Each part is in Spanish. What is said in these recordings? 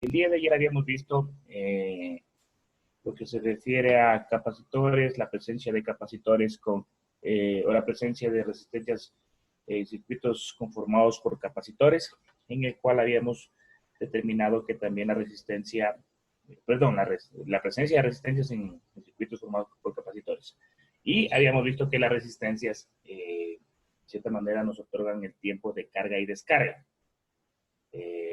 El día de ayer habíamos visto lo que se refiere a capacitores, la presencia de capacitores o la presencia de resistencias circuitos conformados por capacitores, en el cual habíamos determinado que también la resistencia, perdón, la presencia de resistencias en circuitos formados por capacitores. Y habíamos visto que las resistencias, de cierta manera, nos otorgan el tiempo de carga y descarga.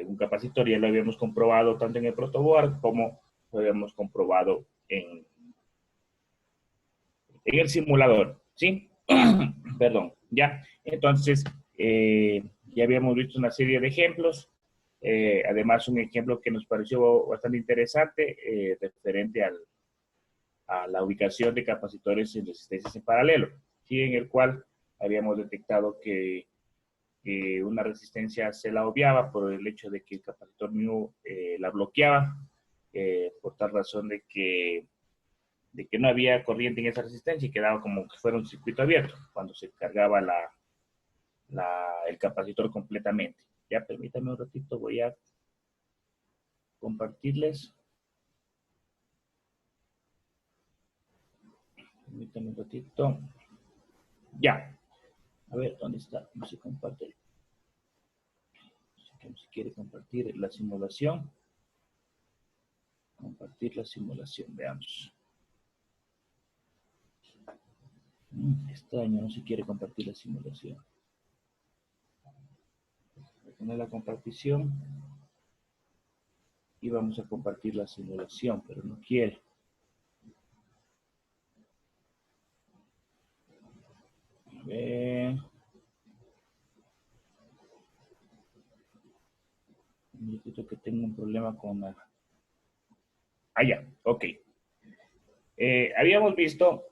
Un capacitor ya lo habíamos comprobado tanto en el protoboard como lo habíamos comprobado en el simulador, ¿sí? Perdón, ya. Entonces, ya habíamos visto una serie de ejemplos. Además, un ejemplo que nos pareció bastante interesante, referente a la ubicación de capacitores en resistencias en paralelo, ¿sí? En el cual habíamos detectado que una resistencia se la obviaba por el hecho de que el capacitor mismo la bloqueaba, por tal razón de que no había corriente en esa resistencia y quedaba como que fuera un circuito abierto cuando se cargaba el capacitor completamente. Ya, permítanme un ratito, voy a compartirles. Permítanme un ratito. Ya. A ver, ¿dónde está? No se comparte. No se quiere compartir la simulación. Compartir la simulación, veamos. Extraño, no se quiere compartir la simulación. Voy a poner la compartición y vamos a compartir la simulación, pero no quiere. A ver. Necesito que tengo un problema con la... Ah, ya, ok. Habíamos visto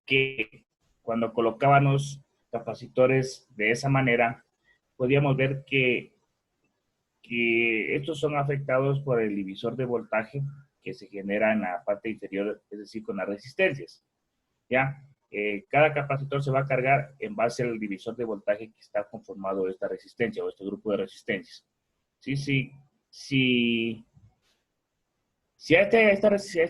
que cuando colocábamos capacitores de esa manera, podíamos ver que estos son afectados por el divisor de voltaje que se genera en la parte inferior, es decir, con las resistencias. ¿Ya? Cada capacitor se va a cargar en base al divisor de voltaje que está conformado de esta resistencia o este grupo de resistencias. Si a esta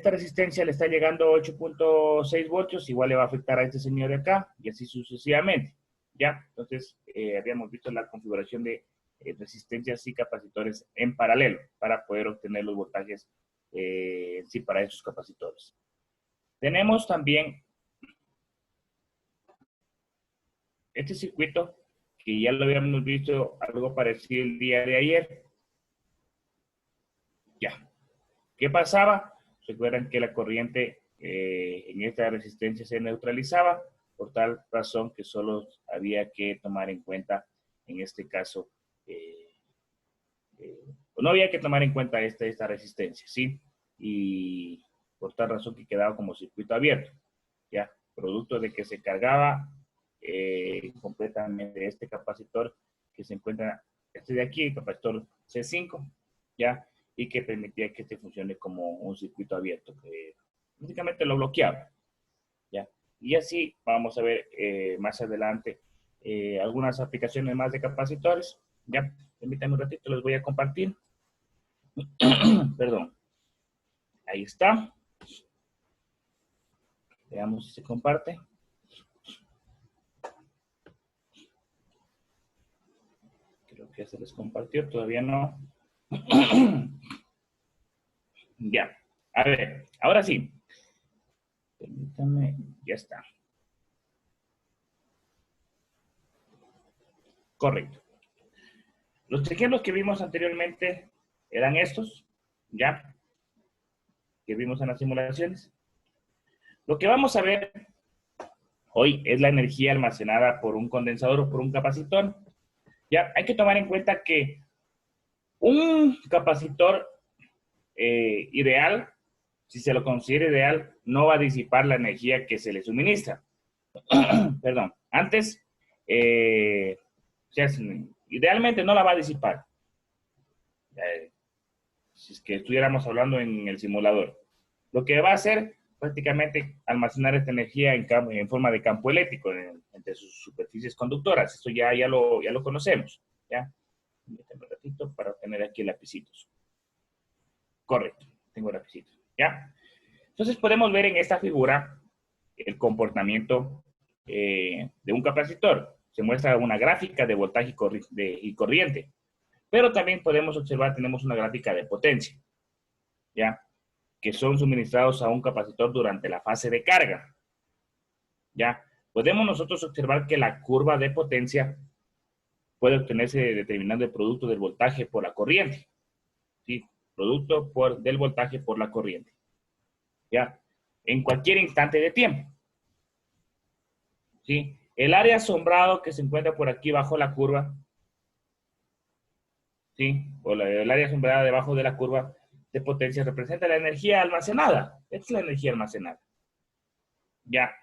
resistencia le está llegando 8.6 voltios, igual le va a afectar a este señor de acá y así sucesivamente. ¿Ya? Entonces, habíamos visto la configuración de resistencias y capacitores en paralelo para poder obtener los voltajes sí, para esos capacitores. Tenemos también este circuito que ya lo habíamos visto algo parecido el día de ayer. Ya. ¿Qué pasaba? Recuerdan que la corriente en esta resistencia se neutralizaba, por tal razón que solo había que tomar en cuenta, en este caso, no había que tomar en cuenta esta resistencia, ¿sí? Y por tal razón que quedaba como circuito abierto, ¿ya? Producto de que se cargaba completamente este capacitor que se encuentra, este de aquí, el capacitor C5, ¿ya? Y que permitía que este funcione como un circuito abierto, que básicamente lo bloqueaba, ¿ya? Y así vamos a ver más adelante algunas aplicaciones más de capacitores, ¿ya? Permítanme un ratito, les voy a compartir. Perdón. Ahí está. Veamos si se comparte. Creo que se les compartió, todavía no. Ya. A ver, ahora sí. Permítanme, ya está. Correcto. Los ejemplos que vimos anteriormente eran estos, ya, que vimos en las simulaciones. Lo que vamos a ver hoy es la energía almacenada por un condensador o por un capacitor. Ya, hay que tomar en cuenta que un capacitor ideal, si se lo considera ideal, no va a disipar la energía que se le suministra. Perdón, antes, o sea, idealmente no la va a disipar. Si es que estuviéramos hablando en el simulador. Lo que va a hacer prácticamente almacenar esta energía en forma de campo eléctrico entre sus superficies conductoras. Esto ya lo conocemos. ¿Ya? Un ratito para obtener aquí lapicitos. Correcto, tengo el lapicito. ¿Ya? Entonces podemos ver en esta figura el comportamiento de un capacitor. Se muestra una gráfica de voltaje y corriente. Pero también podemos observar, tenemos una gráfica de potencia, ¿ya? Que son suministrados a un capacitor durante la fase de carga, ¿ya? Podemos nosotros observar que la curva de potencia puede obtenerse determinando el producto del voltaje por la corriente, ¿sí? Producto del voltaje por la corriente, ¿ya? En cualquier instante de tiempo, ¿sí? El área asombrado que se encuentra por aquí bajo la curva, ¿sí? O el área asombrada debajo de la curva de potencia representa la energía almacenada. Esta es la energía almacenada. Ya,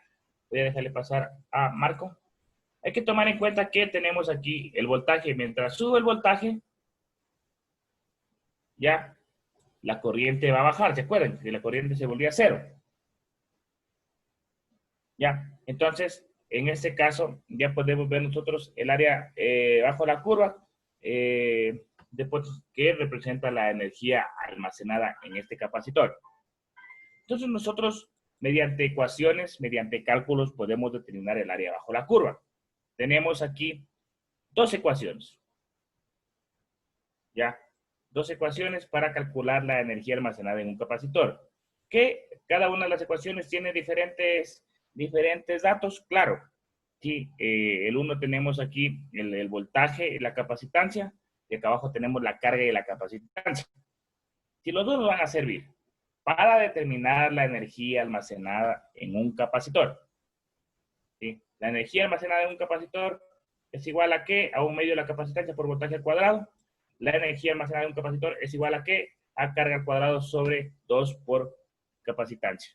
voy a dejarle pasar a Marco. Hay que tomar en cuenta que tenemos aquí el voltaje. Mientras sube el voltaje, ya, la corriente va a bajar. ¿Se acuerdan? Que la corriente se volvía a cero. Ya, entonces, en este caso, ya podemos ver nosotros el área bajo la curva que representa la energía almacenada en este capacitor. Entonces, nosotros, mediante ecuaciones, mediante cálculos, podemos determinar el área bajo la curva. Tenemos aquí dos ecuaciones. ¿Ya? Dos ecuaciones para calcular la energía almacenada en un capacitor. Que cada una de las ecuaciones tiene diferentes datos, claro. Sí, el uno tenemos aquí el voltaje y la capacitancia, y acá abajo tenemos la carga y la capacitancia. Si los dos nos van a servir para determinar la energía almacenada en un capacitor. ¿Sí? La energía almacenada en un capacitor es igual a ¿qué? A un medio de la capacitancia por voltaje al cuadrado. La energía almacenada en un capacitor es igual a ¿qué? A carga al cuadrado sobre 2 por capacitancia.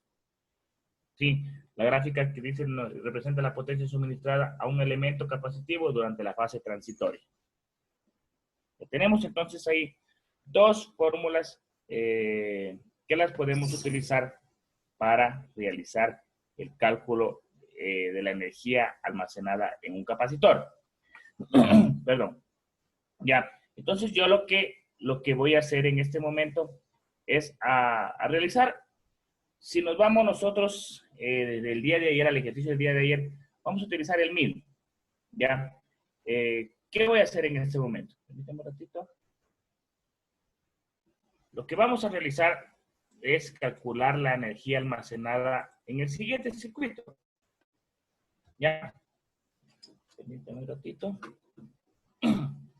Sí, la gráfica que dice representa la potencia suministrada a un elemento capacitivo durante la fase transitoria. Tenemos entonces ahí dos fórmulas que las podemos utilizar para realizar el cálculo de la energía almacenada en un capacitor. Perdón. Ya, entonces yo lo que voy a hacer en este momento es a realizar, si nos vamos nosotros del día de ayer al ejercicio del día de ayer, vamos a utilizar el mismo. ¿Ya? ¿Qué voy a hacer en este momento? Permítame un ratito. Lo que vamos a realizar es calcular la energía almacenada en el siguiente circuito. ¿Ya? Permítame un ratito.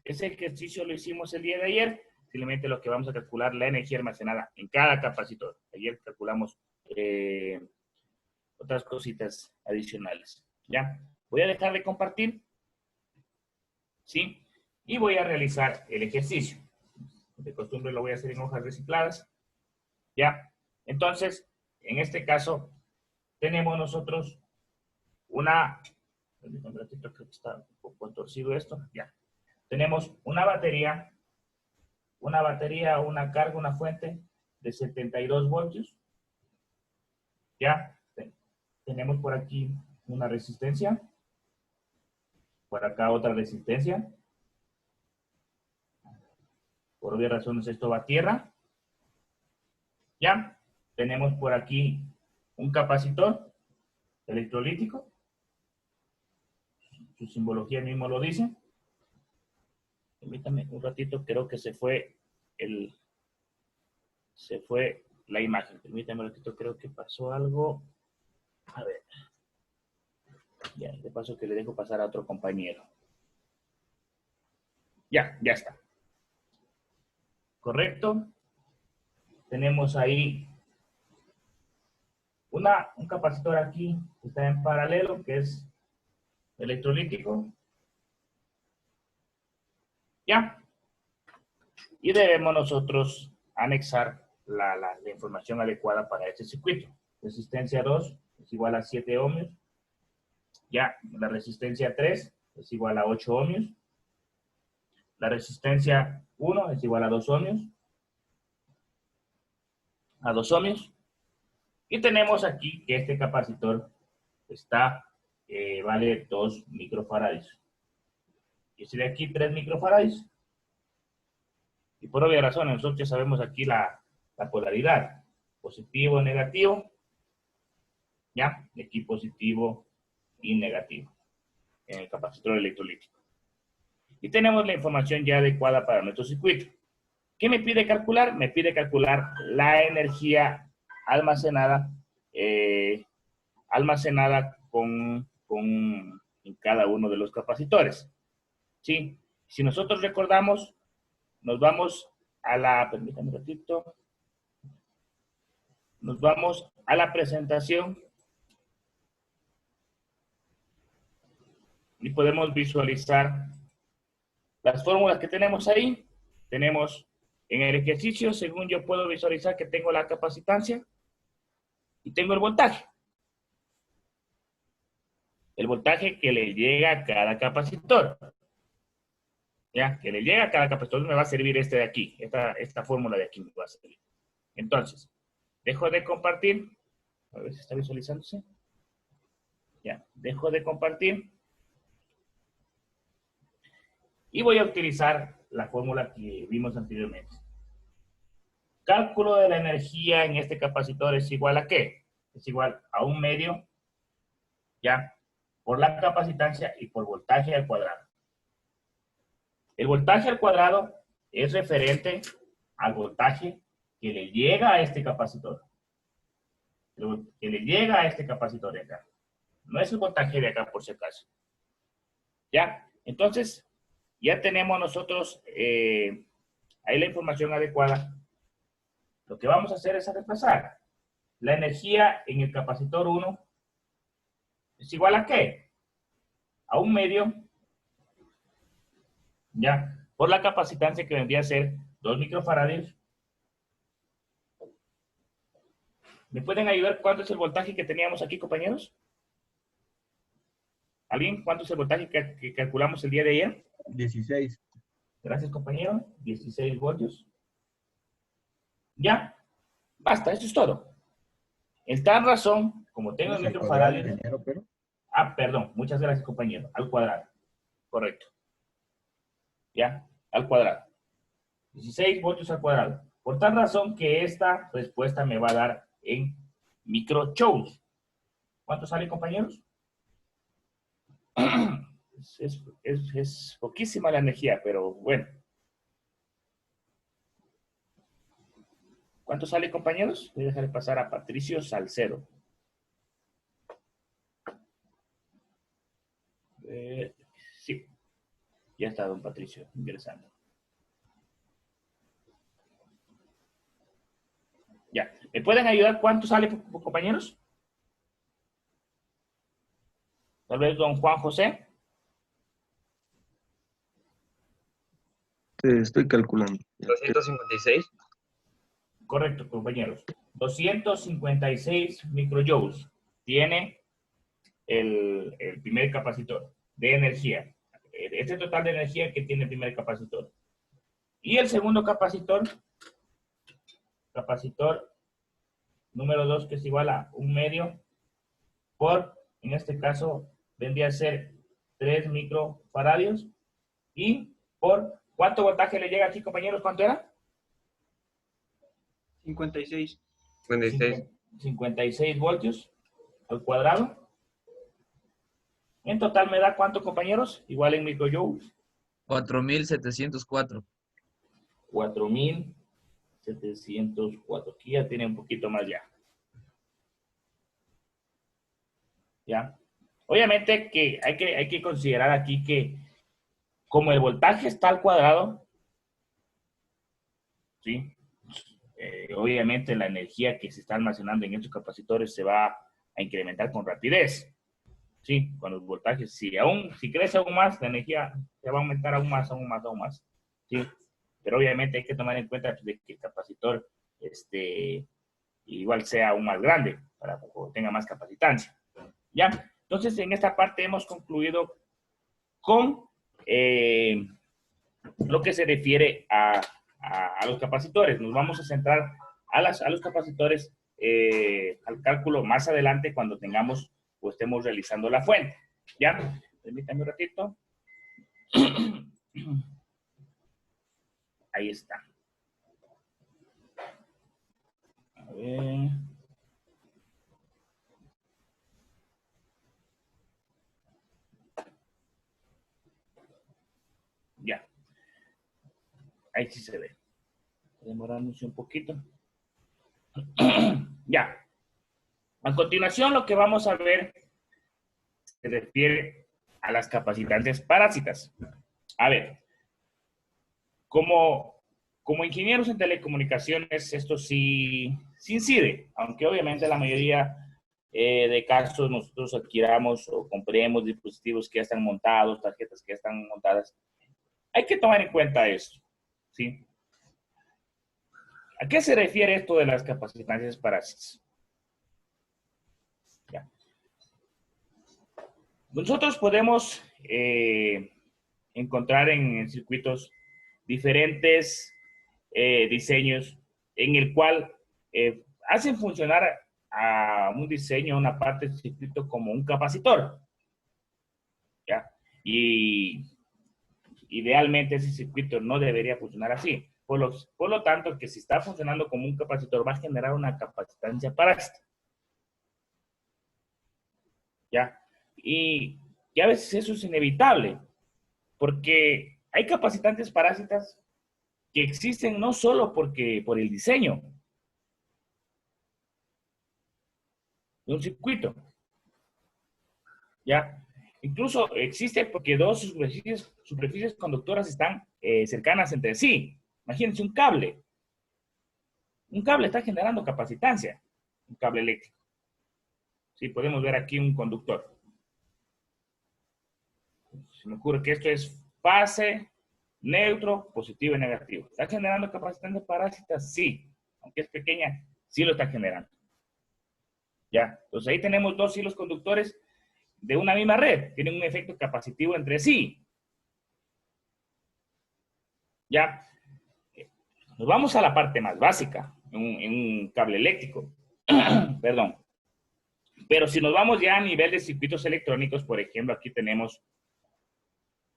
Ese ejercicio lo hicimos el día de ayer. Simplemente lo que vamos a calcular la energía almacenada en cada capacitor. Ayer calculamos otras cositas adicionales. ¿Ya? Voy a dejar de compartir. ¿Sí? Y voy a realizar el ejercicio. De costumbre lo voy a hacer en hojas recicladas. ¿Ya? Entonces, en este caso, tenemos nosotros una... Un ratito, creo que está un poco torcido esto. Ya. Tenemos una batería, una carga, una fuente de 72 voltios. ¿Ya? Tenemos por aquí una resistencia. Por acá otra resistencia. Por obvias razones esto va a tierra. ¿Ya? Tenemos por aquí un capacitor electrolítico. Su simbología mismo lo dice. Permítame un ratito, creo que se fue la imagen. Permítame un ratito, creo que pasó algo. A ver. Ya, de paso que le dejo pasar a otro compañero. Ya está. Correcto. Tenemos ahí un capacitor aquí que está en paralelo, que es electrolítico. ¿Ya? Y debemos nosotros anexar la información adecuada para este circuito. Resistencia 2 es igual a 7 ohmios. Ya, la resistencia 3 es igual a 8 ohmios. La resistencia 1 es igual a 2 ohmios. A 2 ohmios. Y tenemos aquí que este capacitor vale 2 microfarads. Y este de aquí 3 microfarads. Y por obvia razón, nosotros ya sabemos aquí la la polaridad, positivo, negativo, ¿ya? Y aquí positivo y negativo en el capacitor electrolítico. Y tenemos la información ya adecuada para nuestro circuito. ¿Qué me pide calcular? Me pide calcular la energía almacenada, en cada uno de los capacitores. ¿Sí? Si nosotros recordamos, nos vamos a la, permítanme un ratito, nos vamos a la presentación y podemos visualizar las fórmulas que tenemos ahí. Tenemos en el ejercicio, según yo puedo visualizar que tengo la capacitancia y tengo el voltaje. El voltaje que le llega a cada capacitor. ¿Ya? Que le llega a cada capacitor. Me va a servir este de aquí. Esta fórmula de aquí me va a servir. Entonces, dejo de compartir. A ver si está visualizándose. Ya, dejo de compartir. Y voy a utilizar la fórmula que vimos anteriormente. Cálculo de la energía en este capacitor es igual a ¿qué? Es igual a 1/2, ¿ya? Por la capacitancia y por voltaje al cuadrado. El voltaje al cuadrado es referente al voltaje que le llega a este capacitor. Que le llega a este capacitor de acá. No es el voltaje de acá, por si acaso. ¿Ya? Entonces, ya tenemos nosotros ahí la información adecuada. Lo que vamos a hacer es reemplazar la energía en el capacitor 1 es igual a ¿qué? A 1/2, ¿ya? Por la capacitancia que vendría a ser 2 microfarads. ¿Me pueden ayudar cuánto es el voltaje que teníamos aquí, compañeros? ¿Alguien? ¿Cuánto es el voltaje que calculamos el día de ayer? 16. Gracias, compañero. 16 voltios. ¿Ya? Basta, eso es todo. En tal razón, como tengo el microfarad. Perdón, muchas gracias, compañero. Al cuadrado. Correcto. ¿Ya? Al cuadrado. 16 voltios al cuadrado. Por tal razón que esta respuesta me va a dar en microjoules. ¿Cuánto sale, compañeros? Es poquísima la energía, pero bueno. ¿Cuánto sale, compañeros? Voy a dejar de pasar a Patricio Salcedo. Sí, ya está don Patricio ingresando. Ya, ¿me pueden ayudar cuánto sale, compañeros? Tal vez don Juan José. Estoy calculando. 256. Correcto, compañeros. 256 microjoules tiene el primer capacitor de energía. Este total de energía que tiene el primer capacitor. Y el segundo capacitor número 2, que es igual a 1/2 por, en este caso, vendría a ser 3 microfaradios. Y por, ¿cuánto voltaje le llega aquí, compañeros? ¿Cuánto era? 56. 56 voltios al cuadrado. En total me da ¿cuánto, compañeros? Igual en microjoules. 4.704. 4.704. Aquí ya tiene un poquito más ya. ¿Ya? Obviamente que hay que considerar aquí que como el voltaje está al cuadrado, ¿sí? Obviamente la energía que se está almacenando en estos capacitores se va a incrementar con rapidez. Sí, con los voltajes, si crece aún más, la energía se va a aumentar aún más. ¿Sí? Pero obviamente hay que tomar en cuenta de que el capacitor igual sea aún más grande para que tenga más capacitancia. ¿Ya? Entonces, en esta parte hemos concluido con lo que se refiere a los capacitores. Nos vamos a centrar a los capacitores al cálculo más adelante cuando tengamos o estemos realizando la fuente. ¿Ya? Permítanme un ratito. Ahí está. Ya. Ahí sí se ve. Demorándose un poquito. Ya. A continuación, lo que vamos a ver se refiere a las capacitantes parásitas. A ver, como ingenieros en telecomunicaciones, esto sí incide, aunque obviamente la mayoría de casos nosotros adquiramos o compremos dispositivos que ya están montados, tarjetas que ya están montadas. Hay que tomar en cuenta esto, ¿sí? ¿A qué se refiere esto de las capacitantes parásitas? Ya. Nosotros podemos encontrar en circuitos diferentes diseños en el cual hacen funcionar a un diseño, una parte del circuito como un capacitor. ¿Ya? Y idealmente ese circuito no debería funcionar así. Por lo tanto, que si está funcionando como un capacitor va a generar una capacitancia parásita. ¿Ya? Y a veces eso es inevitable, porque hay capacitantes parásitas que existen no solo por el diseño de un circuito, ¿ya? Incluso existe porque dos superficies conductoras están cercanas entre sí. Imagínense un cable. Un cable está generando capacitancia, un cable eléctrico. Sí, podemos ver aquí un conductor. Se me ocurre que esto es fase, neutro, positivo y negativo. ¿Está generando capacitancia parásita? Sí. Aunque es pequeña, sí lo está generando. ¿Ya? Entonces ahí tenemos dos hilos conductores de una misma red. Tienen un efecto capacitivo entre sí. ¿Ya? Nos vamos a la parte más básica, en un cable eléctrico. Perdón. Pero si nos vamos ya a nivel de circuitos electrónicos, por ejemplo, aquí tenemos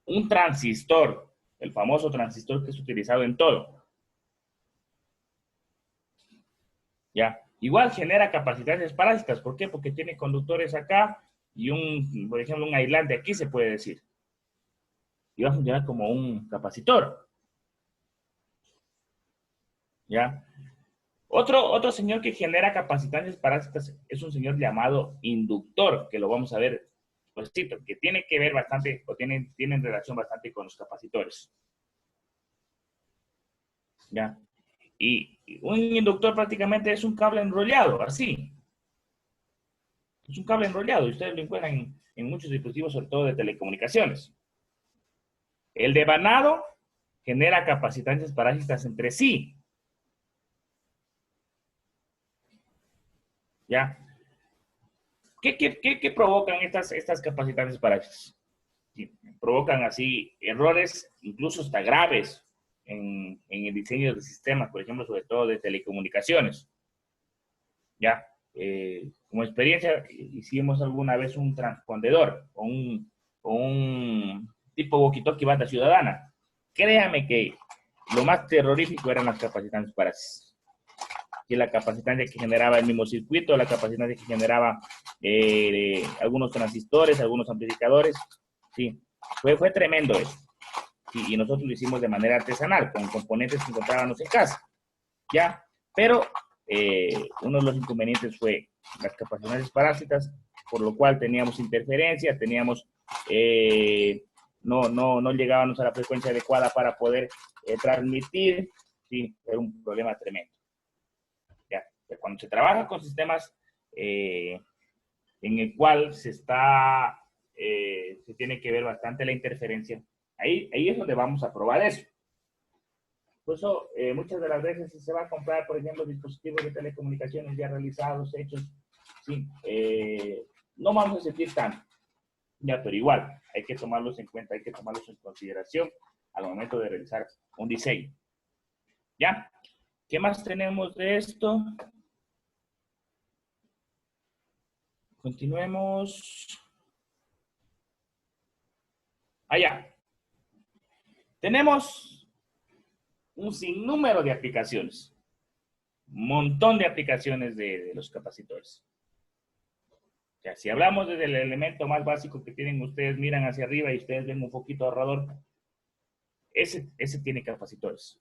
un transistor, el famoso transistor que es utilizado en todo. ¿Ya? Igual genera capacitantes parásitas. ¿Por qué? Porque tiene conductores acá y por ejemplo, un aislante aquí se puede decir. Y va a funcionar como un capacitor. ¿Ya? Otro señor que genera capacitantes parásitas es un señor llamado inductor, que lo vamos a ver, pues, que tiene que ver bastante, o tienen relación bastante con los capacitores. ¿Ya? Y un inductor prácticamente es un cable enrollado, así. Es un cable enrollado y ustedes lo encuentran en muchos dispositivos, sobre todo de telecomunicaciones. El devanado genera capacitantes parásitas entre sí. ¿Ya? ¿Qué provocan estas capacitantes parásitas? Provocan así errores, incluso hasta graves, en el diseño del sistema, por ejemplo, sobre todo de telecomunicaciones. ¿Ya? Como experiencia, hicimos alguna vez un transpondedor o un tipo walkie-talkie banda ciudadana. Créame que lo más terrorífico eran las capacitantes parásitas. Que la capacitancia que generaba el mismo circuito, la capacitancia que generaba algunos transistores, algunos amplificadores. Sí, fue tremendo eso. Y nosotros lo hicimos de manera artesanal, con componentes que encontrábamos en casa. ¿Ya? Pero uno de los inconvenientes fue las capacitantes parásitas, por lo cual teníamos interferencia, no llegábamos a la frecuencia adecuada para poder transmitir. Sí, era un problema tremendo. ¿Ya? Cuando se trabaja con sistemas en el cual se tiene que ver bastante la interferencia, ahí es donde vamos a probar eso. Por eso, muchas de las veces si se va a comprar, por ejemplo, dispositivos de telecomunicaciones ya realizados, hechos, sí, no vamos a sentir tanto. Ya, pero igual, hay que tomarlos en cuenta, hay que tomarlos en consideración al momento de realizar un diseño. ¿Ya? ¿Qué más tenemos de esto? Continuemos. Allá. Tenemos un sinnúmero de aplicaciones. Un montón de aplicaciones de los capacitores. O sea, si hablamos desde el elemento más básico que tienen ustedes, miran hacia arriba y ustedes ven un foquito ahorrador. ese tiene capacitores.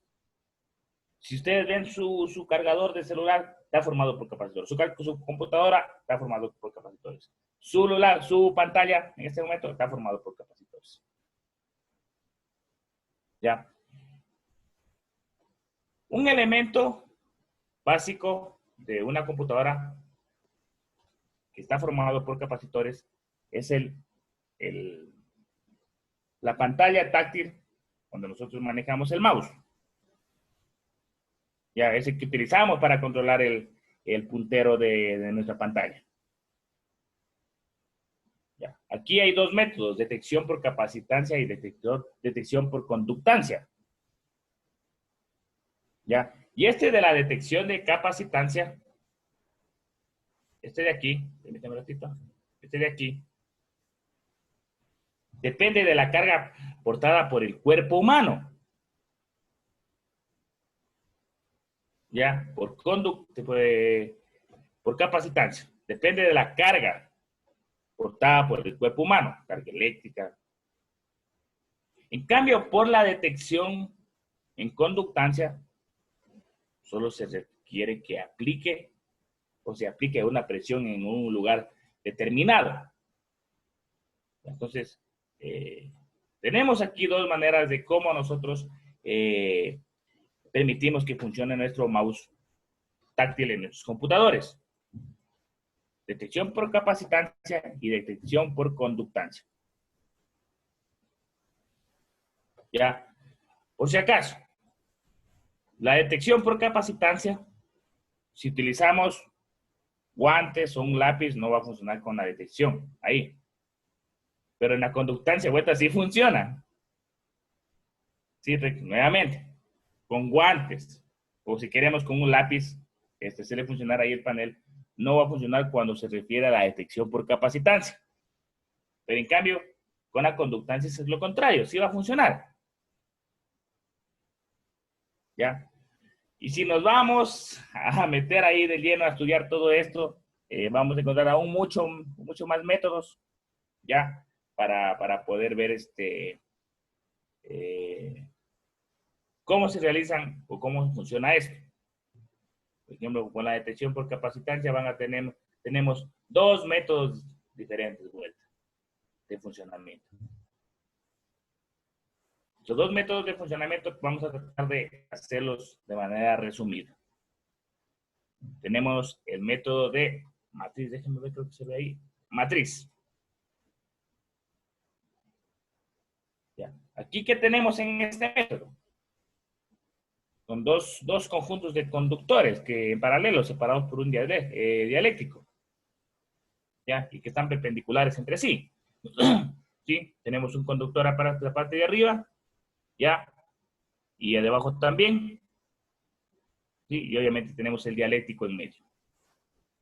Si ustedes ven su cargador de celular, está formado por capacitores. Su computadora está formado por capacitores. Su pantalla en este momento está formado por capacitores. ¿Ya? Un elemento básico de una computadora que está formado por capacitores es la pantalla táctil donde nosotros manejamos el mouse. Ya, ese que utilizamos para controlar el puntero de nuestra pantalla. Ya. Aquí hay dos métodos, detección por capacitancia y detección por conductancia. ¿Ya? Y este de la detección de capacitancia, este de aquí, permítame un ratito, este de aquí, depende de la carga portada por el cuerpo humano. ¿Ya? Por capacitancia. Depende de la carga portada por el cuerpo humano, carga eléctrica. En cambio, por la detección en conductancia, solo se requiere que aplique o se aplique una presión en un lugar determinado. Entonces, tenemos aquí dos maneras de cómo nosotros permitimos que funcione nuestro mouse táctil en nuestros computadores. Detección por capacitancia y detección por conductancia. Ya, por si acaso, la detección por capacitancia, si utilizamos guantes o un lápiz, no va a funcionar con la detección, ahí. Pero en la conductancia, vuelta, sí funciona. Sí, nuevamente, con guantes, o si queremos con un lápiz, se le funcionará ahí el panel, no va a funcionar cuando se refiere a la detección por capacitancia. Pero en cambio, con la conductancia es lo contrario, sí va a funcionar. ¿Ya? Y si nos vamos a meter ahí de lleno a estudiar todo esto, vamos a encontrar aún mucho más métodos, ¿ya? Para poder ver cómo se realizan o cómo funciona esto. Por ejemplo, con la detección por capacitancia tenemos dos métodos diferentes de funcionamiento. Los dos métodos de funcionamiento vamos a tratar de hacerlos de manera resumida. Tenemos el método de matriz, déjenme ver, creo que se ve ahí. Matriz. Ya. Aquí, ¿qué tenemos en este método? Son dos conjuntos de conductores que en paralelo, separados por un dialéctico. ¿Ya? Y que están perpendiculares entre sí. ¿Sí? Tenemos un conductor para la parte de arriba, ¿ya? Y de abajo también. ¿Sí? Y obviamente tenemos el dialéctico en medio.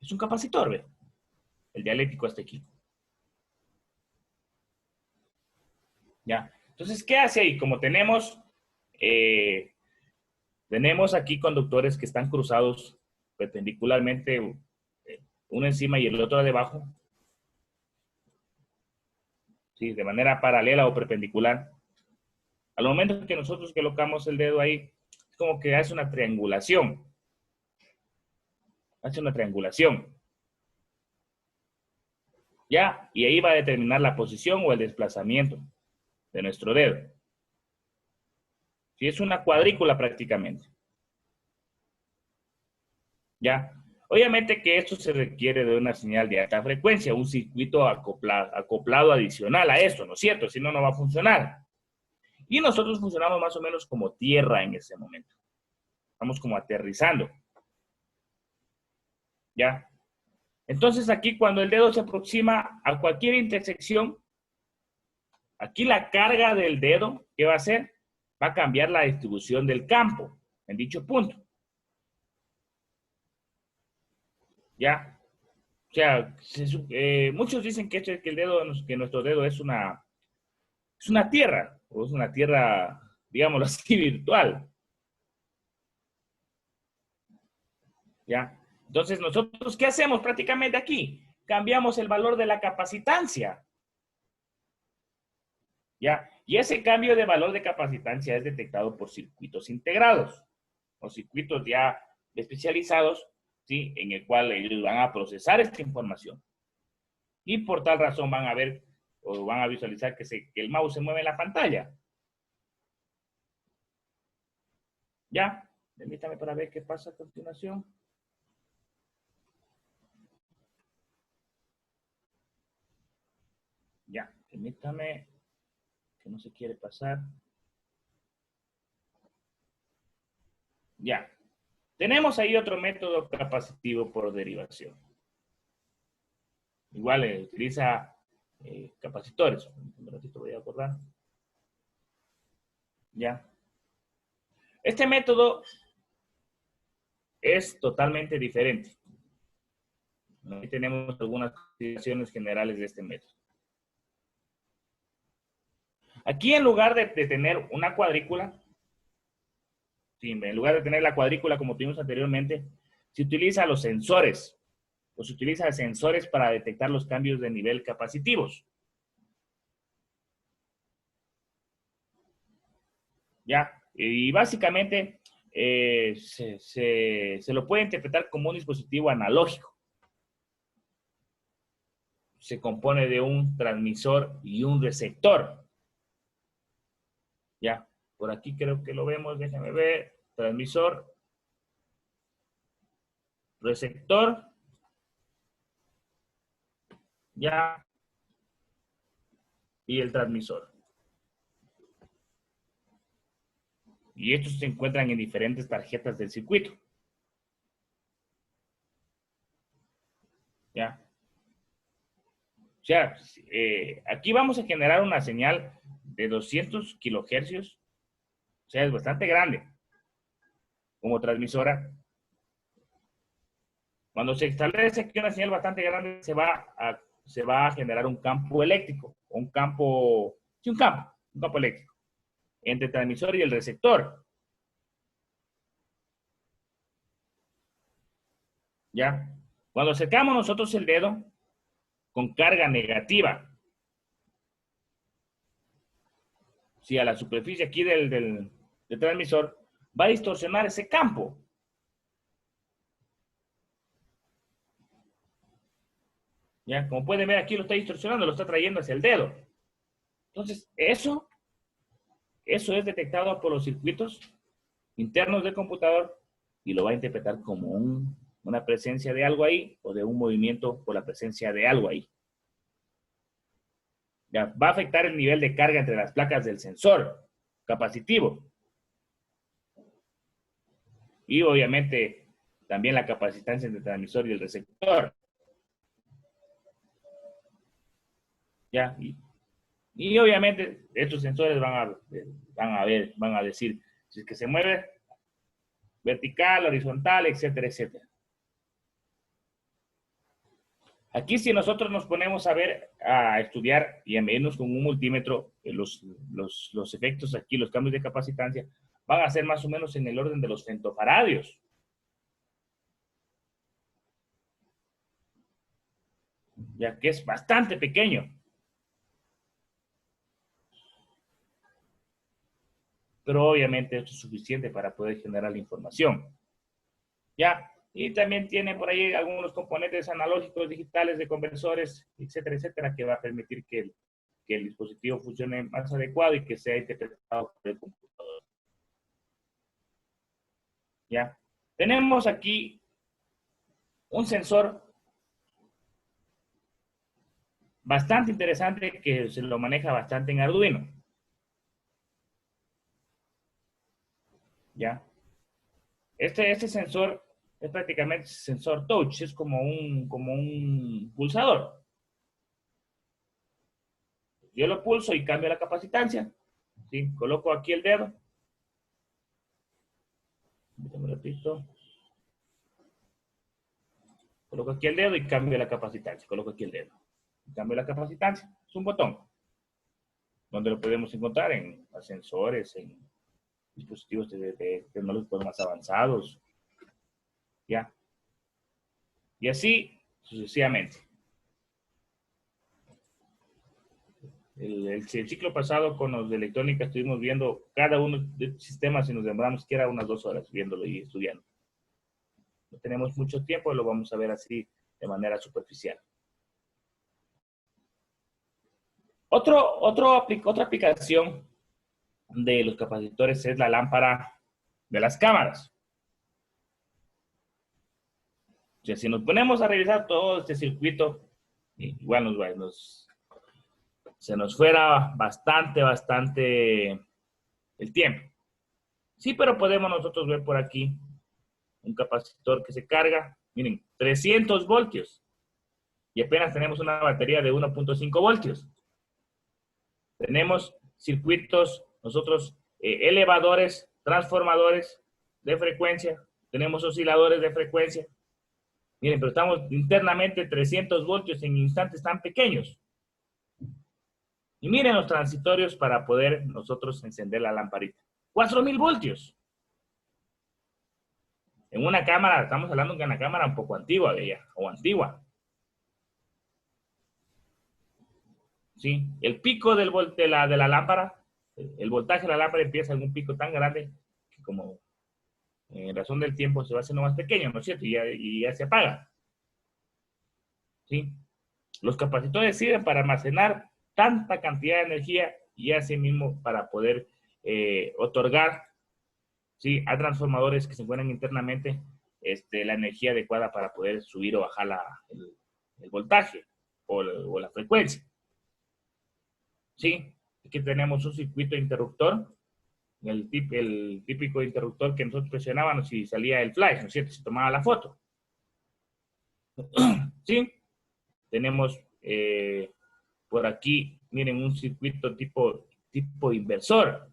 Es un capacitor, ¿ve? El dialéctico hasta aquí. ¿Ya? Entonces, ¿qué hace ahí? Como tenemos aquí conductores que están cruzados perpendicularmente, uno encima y el otro debajo, ¿sí? De manera paralela o perpendicular. Al momento que nosotros colocamos el dedo ahí, es como que hace una triangulación. Hace una triangulación. ¿Ya? Y ahí va a determinar la posición o el desplazamiento de nuestro dedo. Sí, es una cuadrícula prácticamente. ¿Ya? Obviamente que esto se requiere de una señal de alta frecuencia, un circuito acoplado adicional a esto, ¿no es cierto? Si no, no va a funcionar. Y nosotros funcionamos más o menos como tierra en ese momento. Estamos como aterrizando. ¿Ya? Entonces aquí cuando el dedo se aproxima a cualquier intersección, aquí la carga del dedo, ¿qué va a hacer? Va a cambiar la distribución del campo en dicho punto. ¿Ya? O sea, muchos dicen que nuestro dedo es una tierra, o es una tierra, digámoslo así, virtual. ¿Ya? Entonces, nosotros, ¿qué hacemos prácticamente aquí? Cambiamos el valor de la capacitancia. ¿Ya? Y ese cambio de valor de capacitancia es detectado por circuitos integrados o circuitos ya especializados, ¿sí? En el cual ellos van a procesar esta información. Y por tal razón van a ver o van a visualizar que el mouse se mueve en la pantalla. ¿Ya? Permítame para ver qué pasa a continuación. Ya, permítame, que no se quiere pasar. Ya. Tenemos ahí otro método capacitivo por derivación. Igual utiliza capacitores. Un ratito voy a acordar. Ya. Este método es totalmente diferente. Aquí tenemos algunas consideraciones generales de este método. Aquí en lugar de tener una cuadrícula, sí, en lugar de tener la cuadrícula como tuvimos anteriormente, se utiliza los sensores, o se utiliza sensores para detectar los cambios de nivel capacitivos. ¿Ya? Y básicamente se lo puede interpretar como un dispositivo analógico. Se compone de un transmisor y un receptor. ¿Ya? Por aquí creo que lo vemos, déjenme ver. Transmisor, receptor, ¿ya? Y el transmisor. Y estos se encuentran en diferentes tarjetas del circuito. ¿Ya? O sea, aquí vamos a generar una señal de 200 kilohercios. O sea, es bastante grande como transmisora. Cuando se establece aquí una señal bastante grande, se va a generar un campo eléctrico, un campo eléctrico entre el transmisor y el receptor. ¿Ya? Cuando acercamos nosotros el dedo con carga negativa, ¿sí? A la superficie aquí del transmisor, va a distorsionar ese campo. ¿Ya? Como pueden ver aquí lo está distorsionando, lo está trayendo hacia el dedo. Entonces, eso es detectado por los circuitos internos del computador y lo va a interpretar como una presencia de algo ahí o de un movimiento por la presencia de algo ahí. Ya, va a afectar el nivel de carga entre las placas del sensor capacitivo. Y obviamente también la capacitancia entre el transmisor y el receptor. ¿Ya? Y obviamente estos sensores van a decir si es que se mueve vertical, horizontal, etcétera, etcétera. Aquí si nosotros nos ponemos a estudiar y a medirnos con un multímetro, los efectos aquí, los cambios de capacitancia, van a ser más o menos en el orden de los femtofaradios. Ya que es bastante pequeño. Pero obviamente esto es suficiente para poder generar la información. ¿Ya? Y también tiene por ahí algunos componentes analógicos, digitales, de conversores, etcétera, etcétera, que va a permitir que el dispositivo funcione más adecuado y que sea interpretado por el computador. ¿Ya? Tenemos aquí un sensor bastante interesante que se lo maneja bastante en Arduino. ¿Ya? Este sensor es prácticamente sensor touch, es como un pulsador. Yo lo pulso y cambio la capacitancia. ¿Sí? Coloco aquí el dedo. Un ratito. Coloco aquí el dedo y cambio la capacitancia. Coloco aquí el dedo. Cambio la capacitancia. Es un botón. Donde lo podemos encontrar en ascensores, en dispositivos tecnológicos más avanzados. ¿Ya? Y así sucesivamente. el ciclo pasado con los de electrónica estuvimos viendo cada uno de los sistemas y nos demoramos que era unas 2 horas viéndolo y estudiando. No tenemos mucho tiempo, lo vamos a ver así de manera superficial. Otra aplicación de los capacitores es la lámpara de las cámaras. O sea, si nos ponemos a revisar todo este circuito, igual se nos fuera bastante el tiempo. Sí, pero podemos nosotros ver por aquí un capacitor que se carga, miren, 300 voltios. Y apenas tenemos una batería de 1.5 voltios. Tenemos circuitos, nosotros, elevadores, transformadores de frecuencia. Tenemos osciladores de frecuencia. Miren, pero estamos internamente 300 voltios en instantes tan pequeños. Y miren los transitorios para poder nosotros encender la lamparita. 4000 voltios. En una cámara, estamos hablando de una cámara un poco antigua de ella, o antigua. ¿Sí? El pico de la lámpara, el voltaje de la lámpara empieza en un pico tan grande que como en razón del tiempo se va haciendo más pequeño, ¿no es cierto? Y ya se apaga. ¿Sí? Los capacitores sirven para almacenar tanta cantidad de energía y así mismo para poder otorgar, ¿sí?, a transformadores que se encuentran internamente la energía adecuada para poder subir o bajar el voltaje o la frecuencia. ¿Sí? Aquí tenemos un circuito interruptor, el típico interruptor que nosotros presionábamos y salía el flash, ¿no es cierto? Se tomaba la foto. ¿Sí? Tenemos por aquí, miren, un circuito tipo inversor.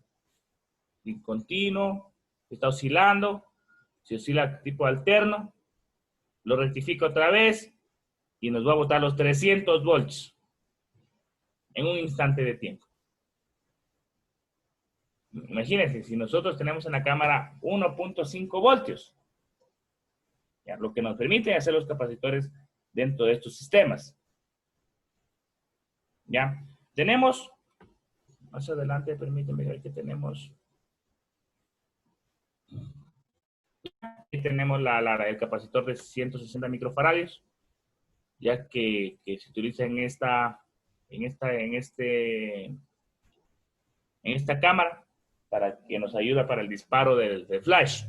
Discontinuo, está oscilando, se oscila tipo alterno, lo rectifica otra vez y nos va a botar los 300 volts en un instante de tiempo. Imagínense, si nosotros tenemos en la cámara 1.5 voltios, ya, lo que nos permite hacer los capacitores dentro de estos sistemas. Ya, tenemos, más adelante, permítanme ver que tenemos. Aquí tenemos el capacitor de 160 microfaradios, ya que se utiliza en esta cámara para que nos ayuda para el disparo del flash.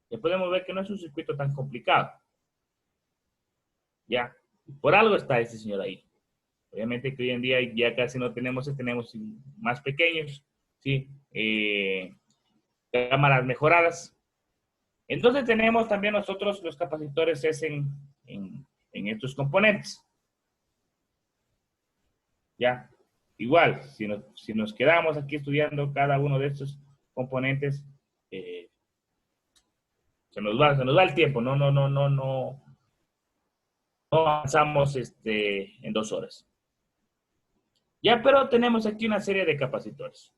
Ya podemos ver que no es un circuito tan complicado. Ya, por algo está este señor ahí. Obviamente que hoy en día ya casi no tenemos más pequeños, ¿sí? Cámaras mejoradas. Entonces tenemos también nosotros los capacitores en estos componentes. Ya, igual, si nos quedamos aquí estudiando cada uno de estos componentes, se nos va el tiempo, no avanzamos en 2 horas. Ya, pero tenemos aquí una serie de capacitores.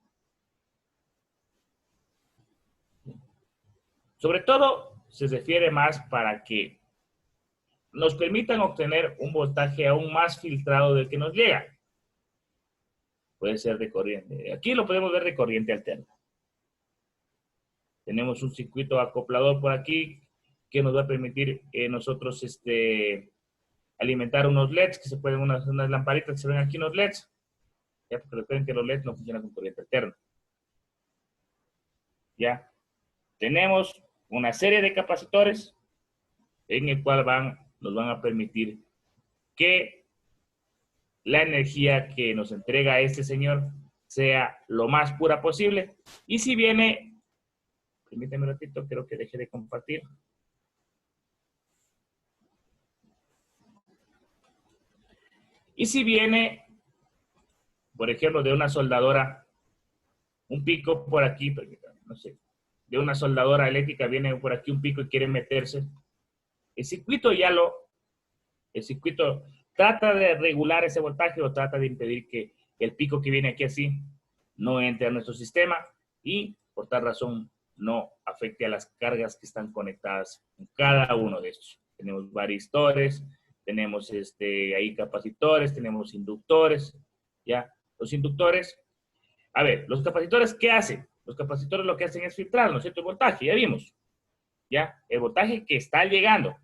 Sobre todo, se refiere más para que nos permitan obtener un voltaje aún más filtrado del que nos llega. Puede ser de corriente. Aquí lo podemos ver de corriente alterna. Tenemos un circuito acoplador por aquí que nos va a permitir nosotros alimentar unos LEDs, que se pueden, unas lamparitas que se ven aquí, unos LEDs. Ya, porque recuerden que los LEDs no funcionan con corriente alterna. Ya. Tenemos una serie de capacitores en el cual nos van a permitir que la energía que nos entrega este señor sea lo más pura posible. Y si viene, permíteme un ratito, creo que deje de compartir. Y si viene, por ejemplo, de una soldadora, un pico por aquí, no sé, de una soldadora eléctrica viene por aquí un pico y quiere meterse, el circuito trata de regular ese voltaje o trata de impedir que el pico que viene aquí así no entre a nuestro sistema y por tal razón no afecte a las cargas que están conectadas en cada uno de estos. Tenemos varistores, tenemos ahí capacitores, tenemos inductores, ¿ya? Los inductores, a ver, los capacitores, ¿qué hacen? Los capacitores lo que hacen es filtrar, ¿no es cierto? El voltaje, ya vimos. ¿Ya? El voltaje que está llegando.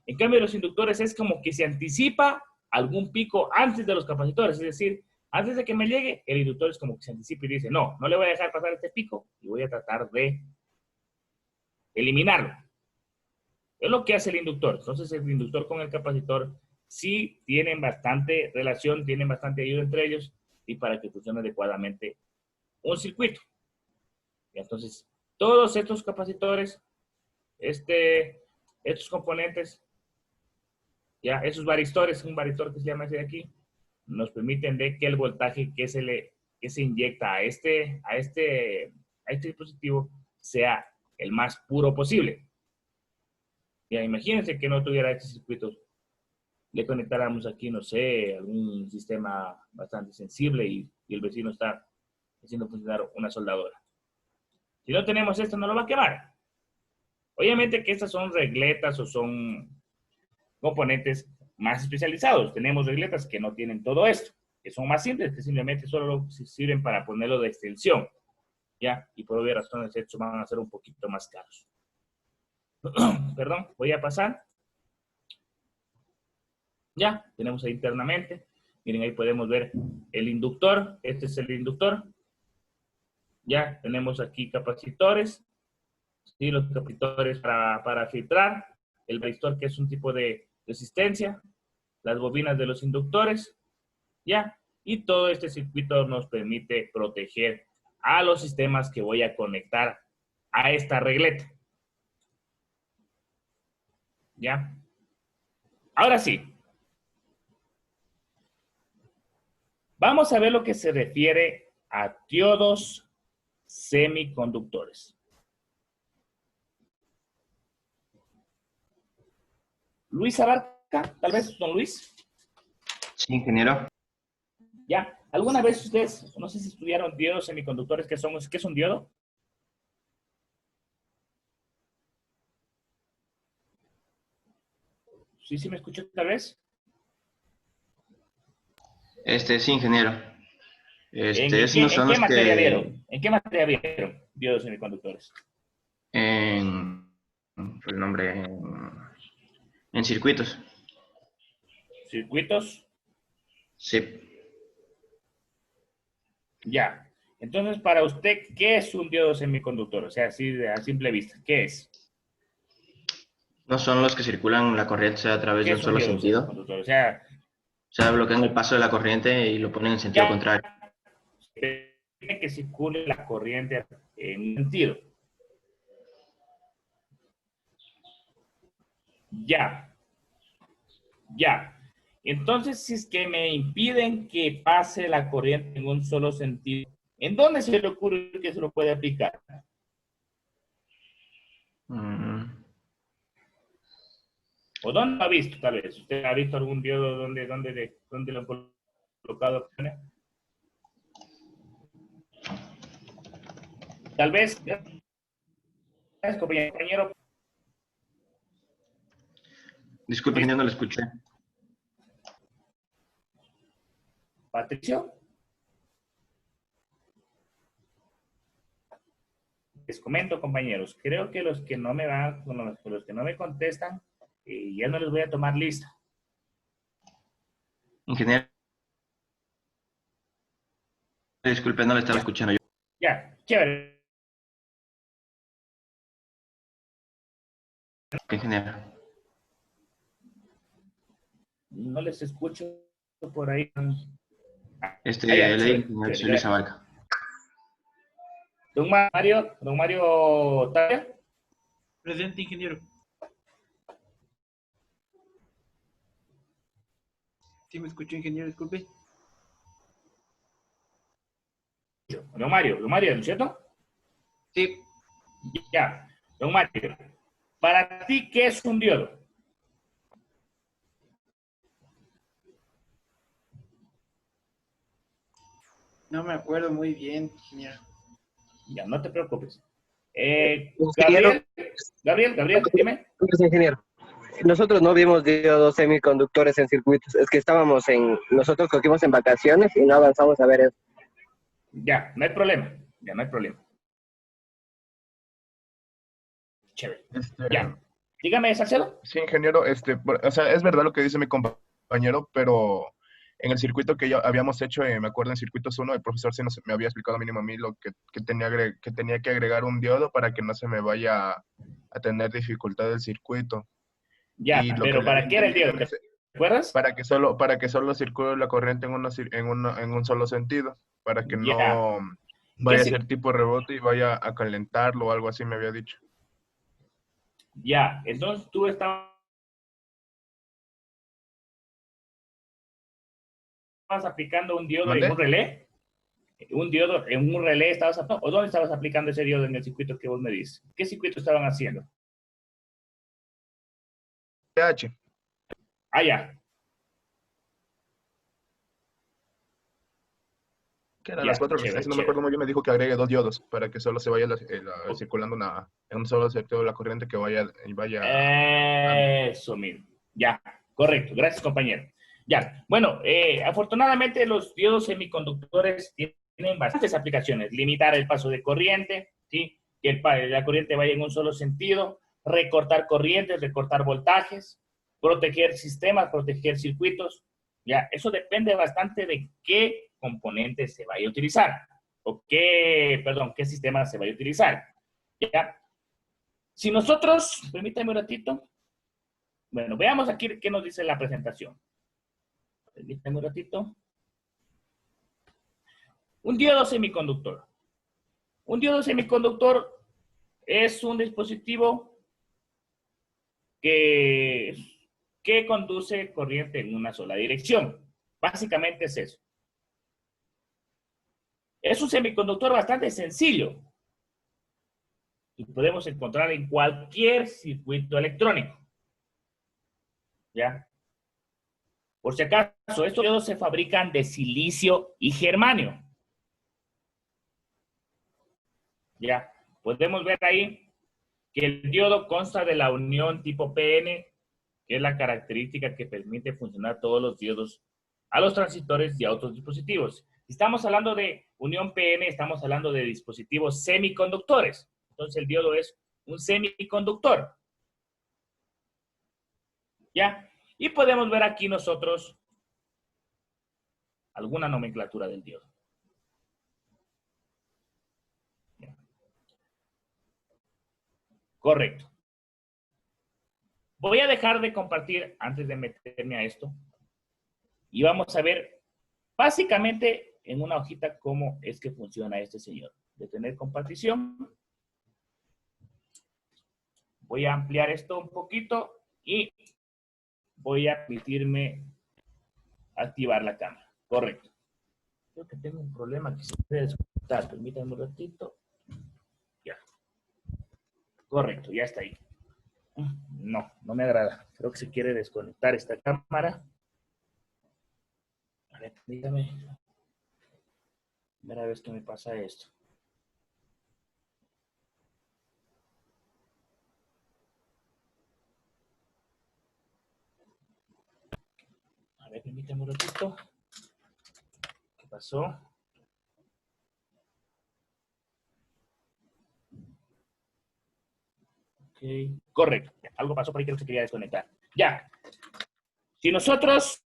En cambio, los inductores es como que se anticipa algún pico antes de los capacitores, es decir, antes de que me llegue, el inductor es como que se anticipa y dice, no, no le voy a dejar pasar este pico y voy a tratar de eliminarlo. Es lo que hace el inductor. Entonces, el inductor con el capacitor sí tienen bastante relación, tienen bastante ayuda entre ellos y para que funcione adecuadamente un circuito. Y entonces, todos estos capacitores, estos componentes, ya, esos varistores, un varistor que se llama ese de aquí, nos permiten de que el voltaje que se inyecta a este dispositivo sea el más puro posible. Ya, imagínense que no tuviera este circuito, le conectáramos aquí, no sé, algún sistema bastante sensible y el vecino está haciendo funcionar una soldadora. Si no tenemos esto, no lo va a quemar. Obviamente que estas son regletas o son componentes más especializados. Tenemos regletas que no tienen todo esto, que son más simples, que simplemente solo sirven para ponerlo de extensión, ¿ya? Y por obvias razones estos van a ser un poquito más caros. Perdón, voy a pasar. Ya, tenemos ahí internamente. Miren, ahí podemos ver el inductor. Este es el inductor. Ya, tenemos aquí capacitores. Sí, los capacitores para filtrar. El varistor, que es un tipo de resistencia. Las bobinas de los inductores. Ya, y todo este circuito nos permite proteger a los sistemas que voy a conectar a esta regleta. ¿Ya? Ahora sí. Vamos a ver lo que se refiere a diodos semiconductores. Luis Abarca, tal vez, don Luis. Sí, ingeniero. ¿Ya? ¿Alguna vez ustedes, no sé si estudiaron diodos semiconductores, qué es un diodo? ¿Sí me escuchó tal vez? Sí, ingeniero. Esos no ¿En son qué los materia que vieron? ¿En qué materia vieron diodos semiconductores? por el nombre, en circuitos. ¿Circuitos? Sí. Ya. Entonces, para usted, ¿qué es un diodo semiconductor? O sea, así a simple vista, ¿qué es? No son los que circulan la corriente a través ¿Qué de un es un solo diodo sentido. semiconductor? O sea, O sea, bloquean el paso de la corriente y lo ponen en sentido ya contrario. tiene que circule la corriente en un sentido. Ya. Entonces, si es que me impiden que pase la corriente en un solo sentido, ¿en dónde se le ocurre que se lo puede aplicar? ¿O dónde lo ha visto, tal vez? ¿Usted ha visto algún diodo donde lo han colocado? Tal vez, compañero. Disculpe, ingeniero, no lo escuché. Patricio. Les comento, compañeros, creo que los que no me los que no me contestan, ya no les voy a tomar lista. Ingeniero, disculpe, no le estaba escuchando yo. Ya, chévere. Ingeniero. No les escucho por ahí. Le digo, Chévere, ingeniero, chévere, soy Luis gracias. Abarca. Don Mario Tapia. Presente, ingeniero. Sí, me escuchó, ingeniero, disculpe. Don Mario, ¿no es cierto? Sí, Ya, don Mario. Para ti, ¿qué es un diodo? no me acuerdo muy bien, ingeniero. Ya, no te preocupes. Ingeniero. Gabriel, dime. Sí, ingeniero. nosotros no vimos diodos semiconductores en circuitos, es que nosotros cogimos en vacaciones y no avanzamos a ver eso. Ya, no hay problema. Ya, no hay problema. Chévere. Ya. Dígame, Salcedo. Sí, ingeniero, o sea, es verdad lo que dice mi compañero, pero en el circuito que ya habíamos hecho, me acuerdo en circuitos 1, el profesor sí me había explicado mínimo a mí lo que tenía que agregar un diodo para que no se me vaya a tener dificultad el circuito. Ya, Y lo pero que le ¿para había qué era el entendido diodo? ¿Te acuerdas? para que solo circule la corriente en un solo sentido, para que Ya. no ¿Qué vaya a ser tipo rebote y vaya a calentarlo o algo así me había dicho. Ya, entonces tú estabas aplicando un diodo en ¿Mandé? un relé. Un diodo en un relé estabas aplicando. ¿O dónde estabas aplicando ese diodo en el circuito que vos me dices? ¿Qué circuito estaban haciendo? TH. Ah, ya. Que eran las Ya, cuatro chévere, resistencias, no me chévere. acuerdo muy bien, me dijo que agregue 2 diodos para que solo se vaya O- circulando en un solo sector la corriente que vaya dando. Eso mismo. Ya, correcto. Gracias, compañero. Ya, bueno, afortunadamente los diodos semiconductores tienen bastantes aplicaciones. Limitar el paso de corriente, ¿sí? Que la corriente vaya en un solo sentido, recortar corrientes, recortar voltajes, proteger sistemas, proteger circuitos. Ya, eso depende bastante de qué componente se vaya a utilizar o qué sistema se vaya a utilizar. Ya, si nosotros, permítame un ratito, bueno, veamos aquí qué nos dice la presentación. Permítame un ratito. Un diodo semiconductor. Un diodo semiconductor es un dispositivo que, que conduce corriente en una sola dirección. Básicamente es eso. Es un semiconductor bastante sencillo y podemos encontrar en cualquier circuito electrónico. ¿Ya? Por si acaso, estos diodos se fabrican de silicio y germanio. Ya, podemos ver ahí que el diodo consta de la unión tipo PN, que es la característica que permite funcionar todos los diodos a los transistores y a otros dispositivos. Si estamos hablando de unión PN, estamos hablando de dispositivos semiconductores. Entonces el diodo es un semiconductor. ¿Ya? Y podemos ver aquí nosotros alguna nomenclatura del diodo. ¿Ya? Correcto. Voy a dejar de compartir antes de meterme a esto. Y vamos a ver básicamente en una hojita cómo es que funciona este señor. Detener compartición. Voy a ampliar esto un poquito y voy a permitirme activar la cámara. Correcto. Creo que tengo un problema que se puede desconectar. Permítanme un ratito. Ya. Correcto, ya está ahí. No, no me agrada. Creo que se quiere desconectar esta cámara. A ver, dígame. Primera vez que me pasa esto. A ver, permítame un ratito. ¿Qué pasó? Ok, correcto. Algo pasó por ahí que no se quería desconectar. Ya. Si nosotros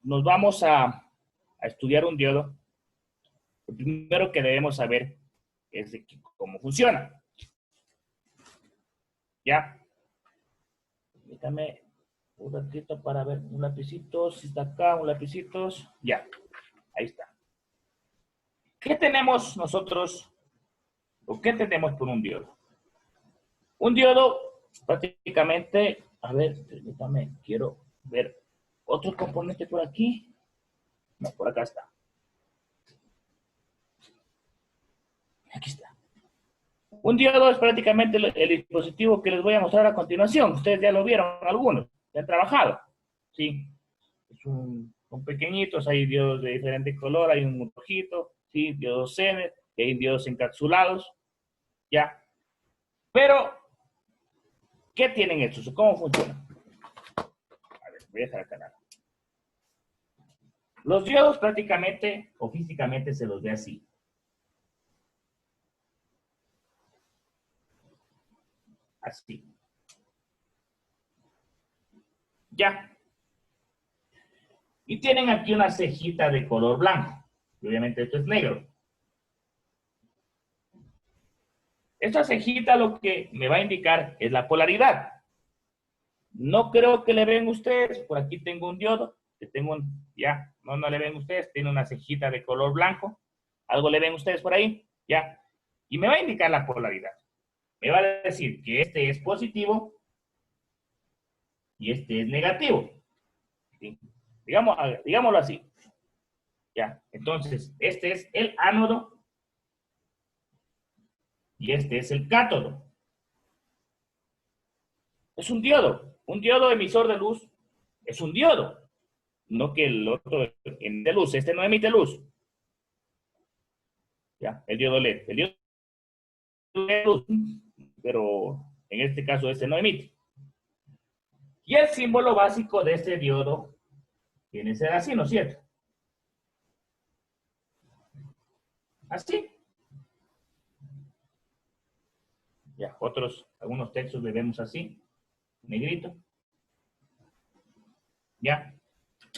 nos vamos a estudiar un diodo, lo primero que debemos saber es de cómo funciona. ¿Ya? Permítame un ratito para ver un lapicito. Si está acá, un lapicito. Ya. Ahí está. ¿Qué tenemos nosotros o qué entendemos por un diodo? Un diodo prácticamente, a ver, permítame, quiero ver otro componente por aquí. No, por acá está. Aquí está. Un diodo es prácticamente el dispositivo que les voy a mostrar a continuación. Ustedes ya lo vieron algunos, ya han trabajado. ¿Sí? Son pequeñitos, hay diodos de diferente color, hay un rojito, ¿sí? Diodos Zener, hay diodos encapsulados, ¿ya? Pero, ¿qué tienen estos? ¿Cómo funcionan? Voy a dejar acá nada. Los diodos prácticamente o físicamente se los ve así. Así. Ya. Y tienen aquí una cejita de color blanco. Y obviamente esto es negro. Esta cejita lo que me va a indicar es la polaridad. No creo que le ven ustedes. Por aquí tengo un diodo. Que tengo un, ya, no le ven ustedes. Tiene una cejita de color blanco. ¿Algo le ven ustedes por ahí? Ya. Y me va a indicar la polaridad. Me va a decir que este es positivo y este es negativo. ¿Sí? Digámoslo así. Ya. Entonces, este es el ánodo y este es el cátodo. Es un diodo. Un diodo emisor de luz es un diodo. No que el otro emite luz. Este no emite luz. Ya, el diodo LED. El diodo emite luz, pero en este caso este no emite. Y el símbolo básico de este diodo tiene que ser así, ¿no es cierto? Así. Ya, algunos textos le vemos así, negrito. Ya.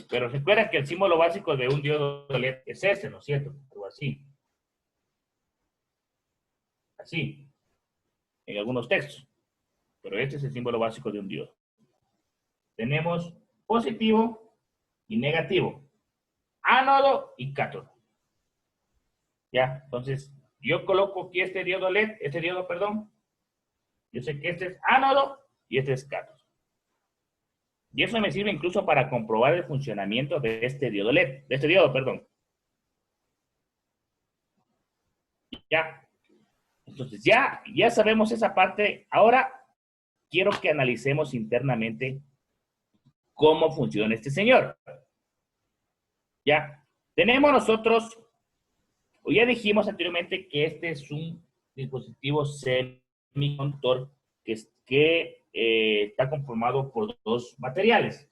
Pero recuerden que el símbolo básico de un diodo LED es este, ¿no es cierto? Algo así. Así. En algunos textos. Pero este es el símbolo básico de un diodo. Tenemos positivo y negativo. Ánodo y cátodo. Ya, entonces, yo coloco aquí este diodo LED, perdón. Yo sé que este es ánodo y este es cátodo. Y eso me sirve incluso para comprobar el funcionamiento de este diodo LED, de este diodo, perdón. Ya. Entonces, ya sabemos esa parte. Ahora, quiero que analicemos internamente cómo funciona este señor. Ya. Tenemos nosotros, o ya dijimos anteriormente que este es un dispositivo semiconductor que está conformado por dos materiales.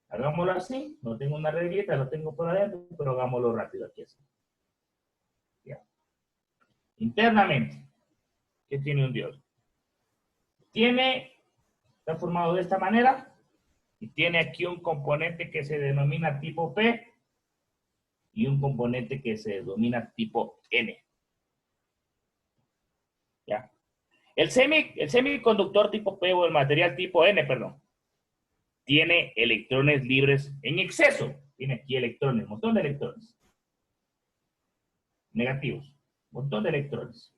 Hagámoslo así. No tengo una reglita, lo tengo por adentro, pero hagámoslo rápido aquí así. Ya. Internamente, ¿qué tiene un diodo? Está formado de esta manera y tiene aquí un componente que se denomina tipo P y un componente que se denomina tipo N. ¿Ya? El semiconductor tipo P o el material tipo N, perdón, tiene electrones libres en exceso. Tiene aquí electrones, un montón de electrones. Negativos, un montón de electrones.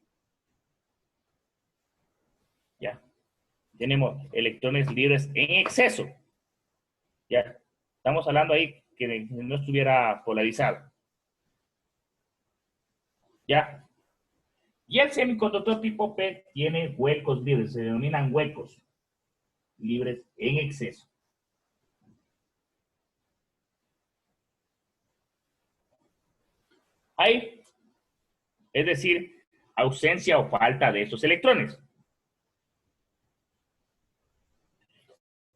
¿Ya? Tenemos electrones libres en exceso. ¿Ya? Estamos hablando ahí que no estuviera polarizado. ¿Ya? Y el semiconductor tipo P tiene huecos libres, se denominan huecos libres en exceso. Hay, es decir, ausencia o falta de estos electrones.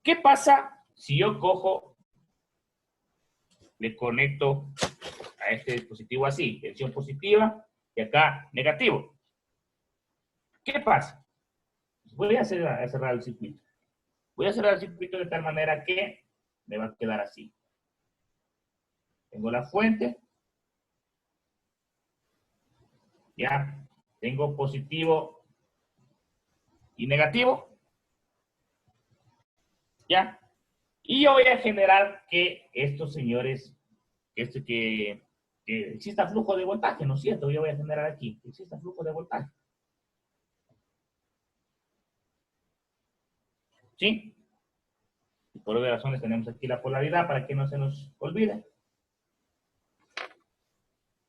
¿Qué pasa si yo cojo, le conecto a este dispositivo así, tensión positiva y acá negativo? ¿Qué pasa? Voy a cerrar el circuito. Voy a cerrar el circuito de tal manera que me va a quedar así. Tengo la fuente. Ya. Tengo positivo y negativo. Ya. Y yo voy a generar que estos señores, que exista flujo de voltaje, ¿no es cierto? Yo voy a generar aquí que exista flujo de voltaje. ¿Sí? Y por obvias razones tenemos aquí la polaridad para que no se nos olvide.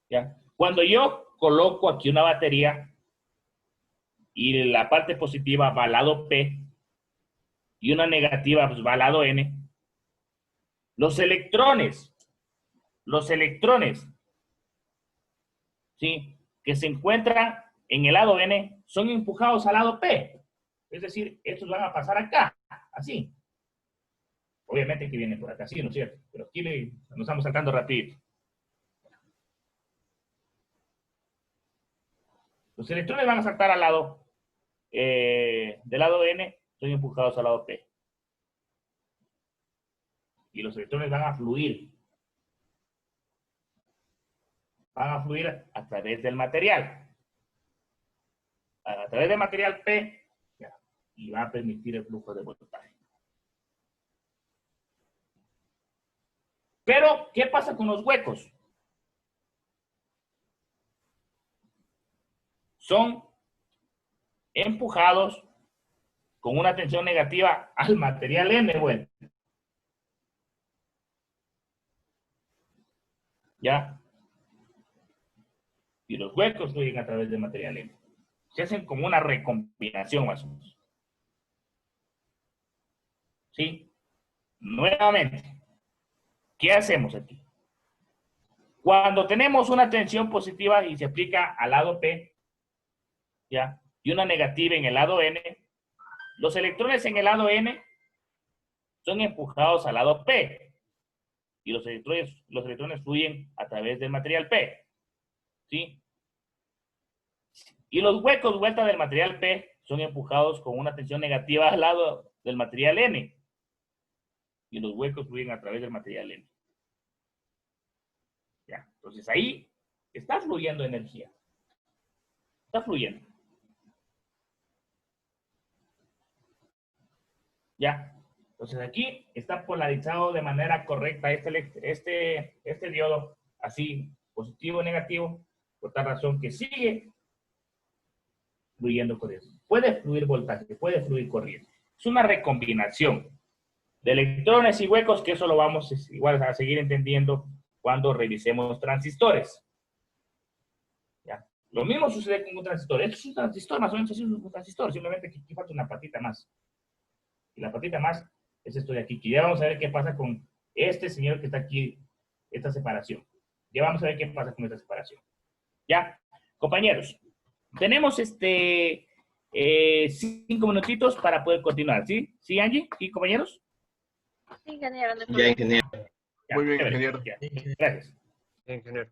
¿Ya? Cuando yo coloco aquí una batería y la parte positiva va al lado P y una negativa pues, va al lado N, los electrones, ¿sí? Que se encuentran en el lado N son empujados al lado P. Es decir, estos van a pasar acá, así. Obviamente que viene por acá, sí, ¿no es cierto? Pero aquí nos estamos saltando rápido. Los electrones van a saltar al lado, del lado N, son empujados al lado P. Y los electrones van a fluir. Van a fluir a través del material. A través del material P, ya, y va a permitir el flujo de voltaje. Pero, ¿qué pasa con los huecos? Son empujados con una tensión negativa al material N, bueno. ¿Ya? Y los huecos fluyen a través del material N. Se hacen como una recombinación más o menos. ¿Sí? Nuevamente, ¿qué hacemos aquí? Cuando tenemos una tensión positiva y se aplica al lado P, ¿ya? Y una negativa en el lado N, los electrones en el lado N son empujados al lado P y los electrones fluyen a través del material P, ¿sí? Y los huecos vuelta del material P son empujados con una tensión negativa al lado del material N y los huecos fluyen a través del material N. ¿Ya? Entonces ahí está fluyendo energía. Está fluyendo. ¿Ya? Entonces aquí está polarizado de manera correcta este diodo, así, positivo o negativo, por tal razón que sigue fluyendo corriente. Puede fluir voltaje, puede fluir corriente. Es una recombinación de electrones y huecos, que eso lo vamos igual a seguir entendiendo cuando revisemos transistores. ¿Ya? Lo mismo sucede con un transistor. Esto es un transistor, más o menos así es un transistor, simplemente que aquí falta una patita más. Y la patita más es esto de aquí, que ya vamos a ver qué pasa con este señor que está aquí, esta separación. Ya vamos a ver qué pasa con esta separación. ¿Ya? Compañeros, tenemos 5 minutitos para poder continuar, ¿sí? ¿Sí, Angie? ¿Sí, compañeros? Sí, ingeniero, no hay Ya, problema. ingeniero. Ya, Muy bien, chévere, ingeniero. ya. Gracias. Ingeniero.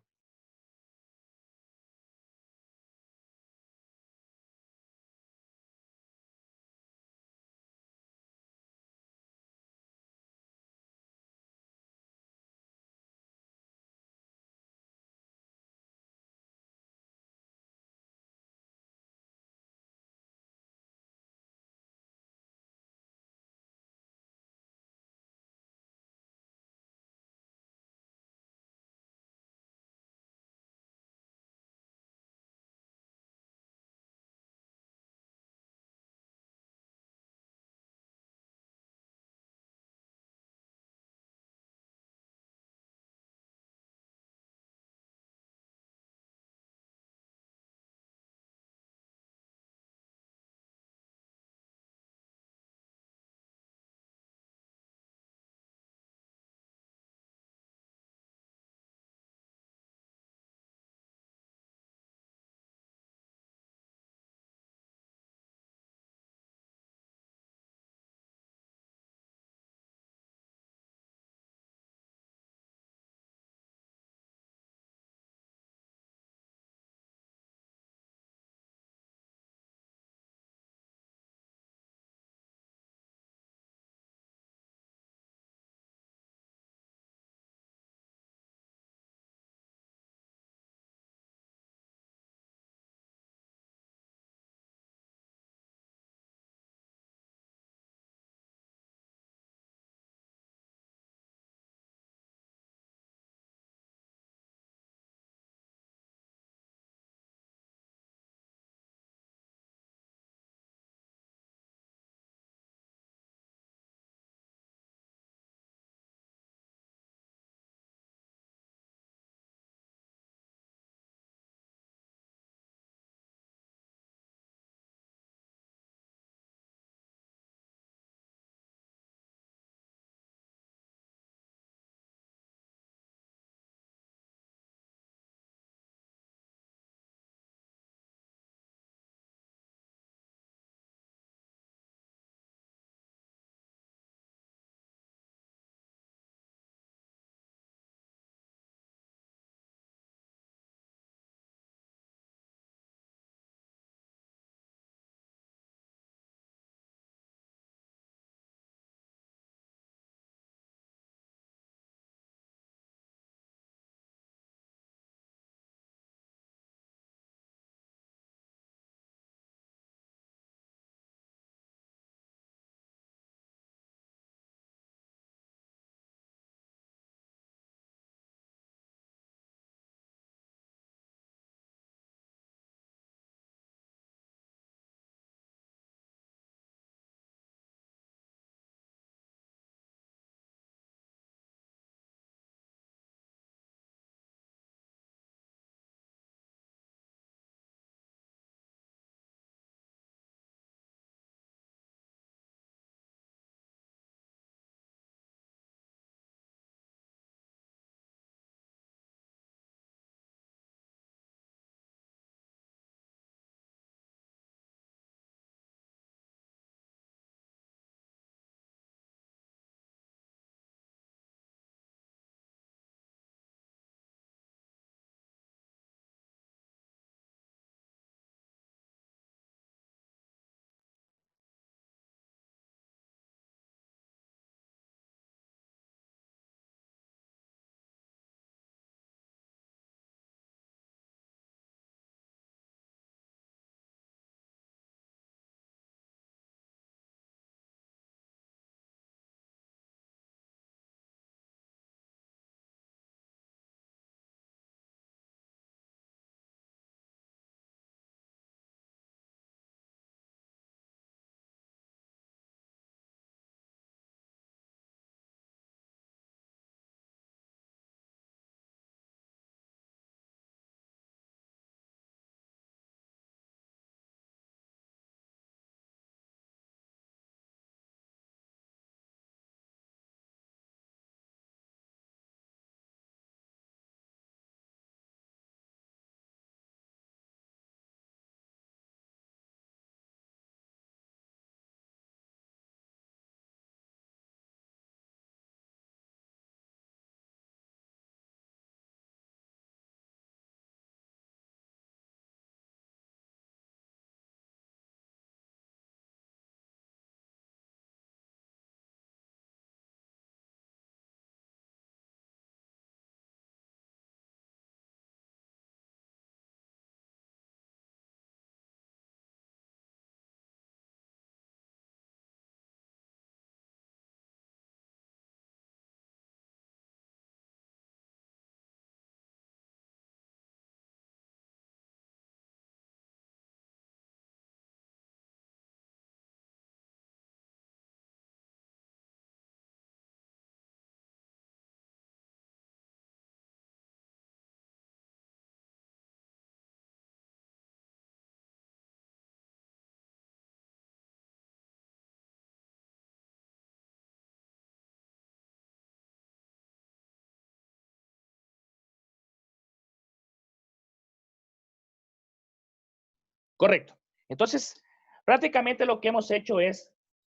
Correcto. Entonces, prácticamente lo que hemos hecho es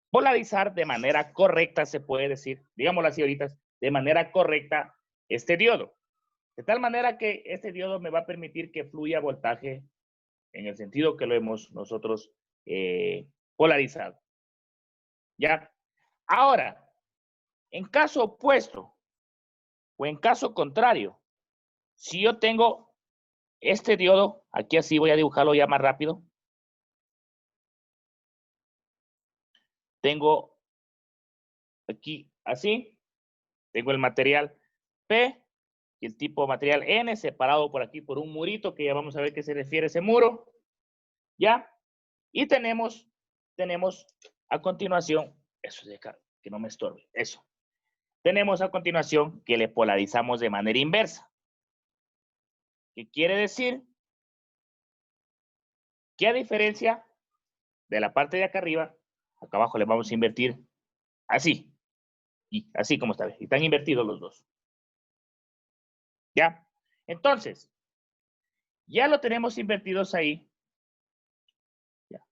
polarizar de manera correcta, se puede decir, digámoslo así ahorita, de manera correcta este diodo. De tal manera que este diodo me va a permitir que fluya voltaje en el sentido que lo hemos nosotros polarizado. ¿Ya? Ahora, en caso opuesto o en caso contrario, si yo tengo este diodo, aquí así voy a dibujarlo ya más rápido. Tengo aquí así, tengo el material P y el tipo material N separado por aquí por un murito que ya vamos a ver qué se refiere a ese muro. ¿Ya? Y tenemos a continuación, eso de acá, que no me estorbe, eso. Tenemos a continuación que le polarizamos de manera inversa. ¿Qué quiere decir? Que a diferencia de la parte de acá arriba, acá abajo le vamos a invertir así. Y así como está. Y están invertidos los dos. ¿Ya? Entonces, ya lo tenemos invertidos ahí. ¿Ya?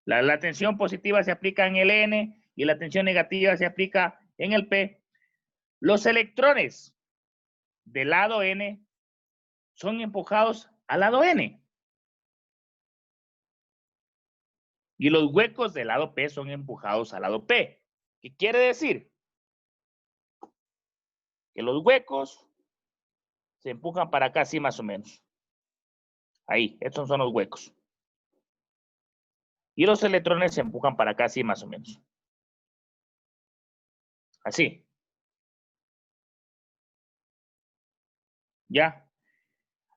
La tensión positiva se aplica en el N y la tensión negativa se aplica en el P. Los electrones del lado N son empujados al lado N. Y los huecos del lado P son empujados al lado P. ¿Qué quiere decir? Que los huecos se empujan para acá, así más o menos. Ahí, estos son los huecos. Y los electrones se empujan para acá, así más o menos. Así. ¿Ya?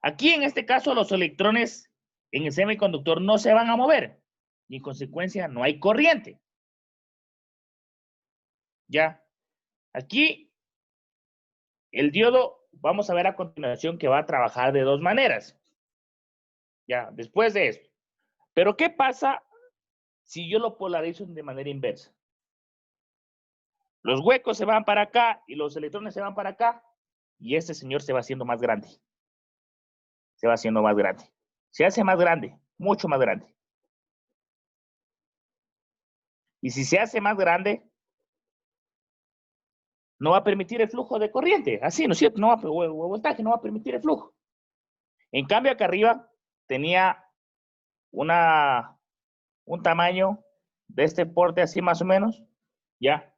Aquí, en este caso, los electrones en el semiconductor no se van a mover. Y en consecuencia, no hay corriente. ¿Ya? Aquí, el diodo, vamos a ver a continuación que va a trabajar de dos maneras. Ya, después de esto. Pero, ¿qué pasa si yo lo polarizo de manera inversa? Los huecos se van para acá y los electrones se van para acá. Y este señor se va haciendo más grande. Se va haciendo más grande. Se hace más grande, mucho más grande. Y si se hace más grande, no va a permitir el flujo de corriente. Así, ¿no es cierto? No va, o voltaje no va a permitir el flujo. En cambio, acá arriba tenía un tamaño de este porte así más o menos, ¿ya?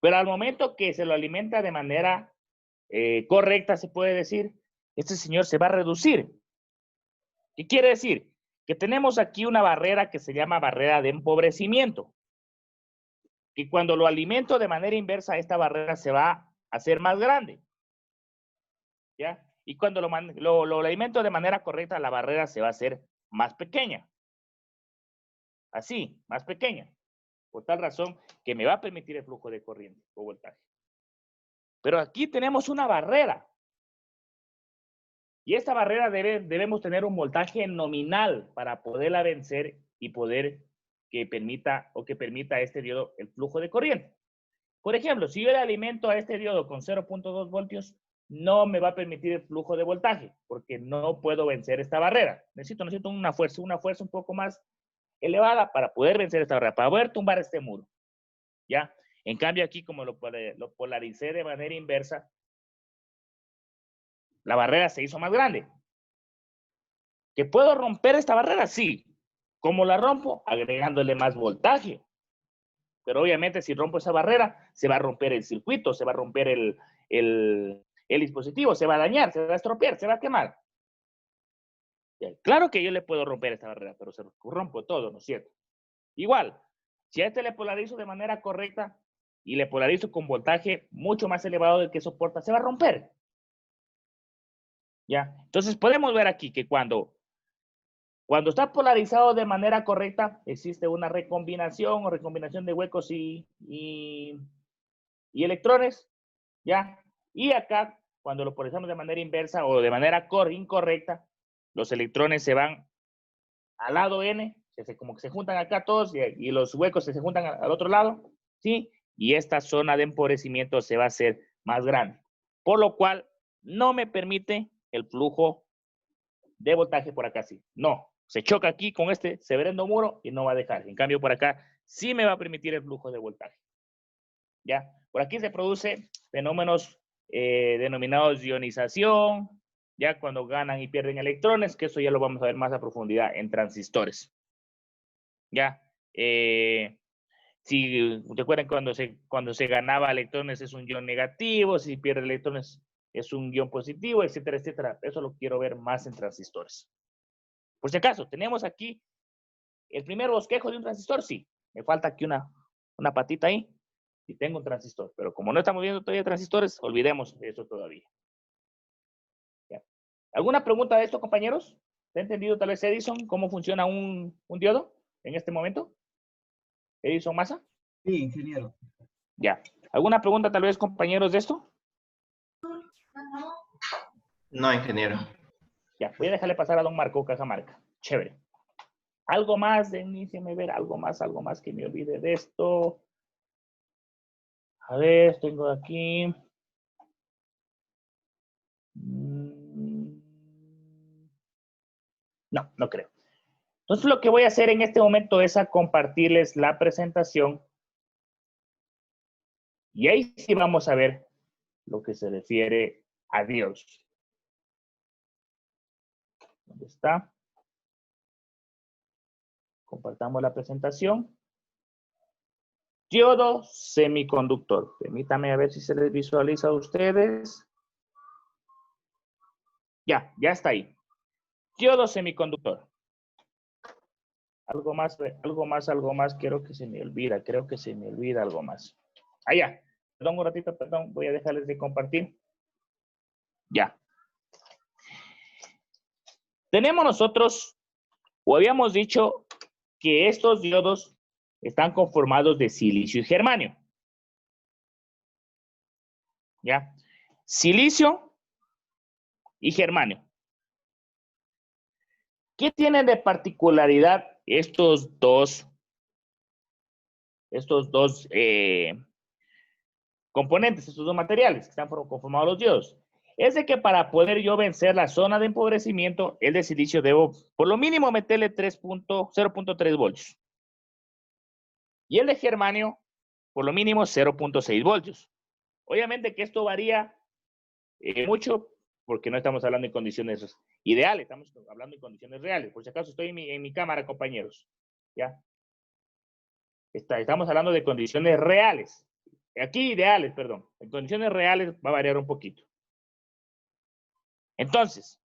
Pero al momento que se lo alimenta de manera correcta, se puede decir, este señor se va a reducir. ¿Qué quiere decir? Que tenemos aquí una barrera que se llama barrera de empobrecimiento. Y cuando lo alimento de manera inversa, esta barrera se va a hacer más grande. ¿Ya? Y cuando lo alimento de manera correcta, la barrera se va a hacer más pequeña. Así, más pequeña. Por tal razón que me va a permitir el flujo de corriente o voltaje. Pero aquí tenemos una barrera. Y esta barrera debemos tener un voltaje nominal para poderla vencer y poder que permita a este diodo el flujo de corriente. Por ejemplo, si yo le alimento a este diodo con 0.2 voltios, no me va a permitir el flujo de voltaje, porque no puedo vencer esta barrera. Necesito una fuerza un poco más elevada para poder vencer esta barrera, para poder tumbar este muro. ¿Ya? En cambio aquí, como lo polaricé de manera inversa, la barrera se hizo más grande. ¿Que puedo romper esta barrera? Sí. ¿Cómo la rompo? Agregándole más voltaje. Pero obviamente si rompo esa barrera, se va a romper el circuito, se va a romper el dispositivo, se va a dañar, se va a estropear, se va a quemar. Claro que yo le puedo romper esta barrera, pero se rompo todo, ¿no es cierto? Igual, si a este le polarizo de manera correcta y le polarizo con voltaje mucho más elevado del que soporta, se va a romper. ¿Ya? Entonces podemos ver aquí que cuando está polarizado de manera correcta, existe una recombinación o recombinación de huecos y electrones, ¿ya? Y acá, cuando lo polarizamos de manera inversa o de manera incorrecta, los electrones se van al lado N, como que se juntan acá todos y los huecos se juntan al otro lado, ¿sí? Y esta zona de empobrecimiento se va a hacer más grande, por lo cual no me permite el flujo de voltaje por acá, sí. No, Se choca aquí con este severendo muro y no va a dejar. En cambio, por acá sí me va a permitir el flujo de voltaje. ¿Ya? Por aquí se produce fenómenos denominados ionización, ya cuando ganan y pierden electrones, que eso ya lo vamos a ver más a profundidad en transistores. ¿Ya? Si recuerdan cuando se ganaba electrones es un ion negativo, si pierde electrones es un ion positivo, etcétera, etcétera. Eso lo quiero ver más en transistores. Por si acaso, tenemos aquí el primer bosquejo de un transistor, sí. Me falta aquí una patita ahí y tengo un transistor. Pero como no estamos viendo todavía transistores, olvidemos de eso todavía. ¿Ya? ¿Alguna pregunta de esto, compañeros? ¿Se ha entendido tal vez, Edison, cómo funciona un diodo en este momento? ¿Edison Massa? Sí, ingeniero. Ya. ¿Alguna pregunta tal vez, compañeros, de esto? No, ingeniero. Ya, voy a dejarle pasar a don Marco Cajamarca. Chévere. Algo más, déjenme ver, algo más que me olvide de esto. A ver, tengo aquí. No, no creo. Entonces lo que voy a hacer en este momento es a compartirles la presentación. Y ahí sí vamos a ver lo que se refiere a Dios. ¿Dónde está? Compartamos la presentación. Diodo semiconductor. Permítame a ver si se les visualiza a ustedes. Ya está ahí. Diodo semiconductor. Algo más. Creo que se me olvida algo más. Allá. Perdón un ratito, perdón. Voy a dejarles de compartir. Ya. Tenemos nosotros, o habíamos dicho, que estos diodos están conformados de silicio y germanio. ¿Ya? Silicio y germanio. ¿Qué tienen de particularidad estos dos componentes, estos dos materiales que están conformados los diodos? Es de que para poder yo vencer la zona de empobrecimiento, el de silicio debo por lo mínimo meterle 0.3 voltios. Y el de germanio, por lo mínimo 0.6 voltios. Obviamente que esto varía mucho porque no estamos hablando en condiciones ideales, estamos hablando en condiciones reales. Por si acaso estoy en mi cámara, compañeros. ¿Ya? Estamos hablando de condiciones reales. Aquí ideales, perdón. En condiciones reales va a variar un poquito. Entonces,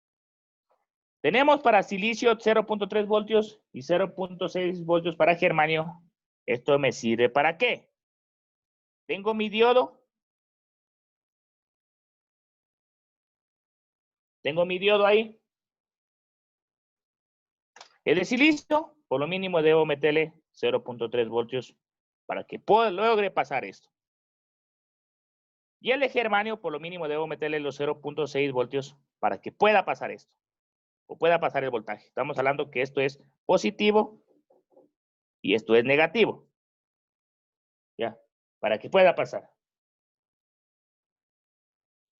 tenemos para silicio 0.3 voltios y 0.6 voltios para germanio. ¿Esto me sirve para qué? Tengo mi diodo. Tengo mi diodo ahí. El de silicio, por lo mínimo debo meterle 0.3 voltios para que logre pasar esto. Y el de germanio, por lo mínimo debo meterle los 0.6 voltios para que pueda pasar esto. O pueda pasar el voltaje. Estamos hablando que esto es positivo y esto es negativo. ¿Ya? Para que pueda pasar.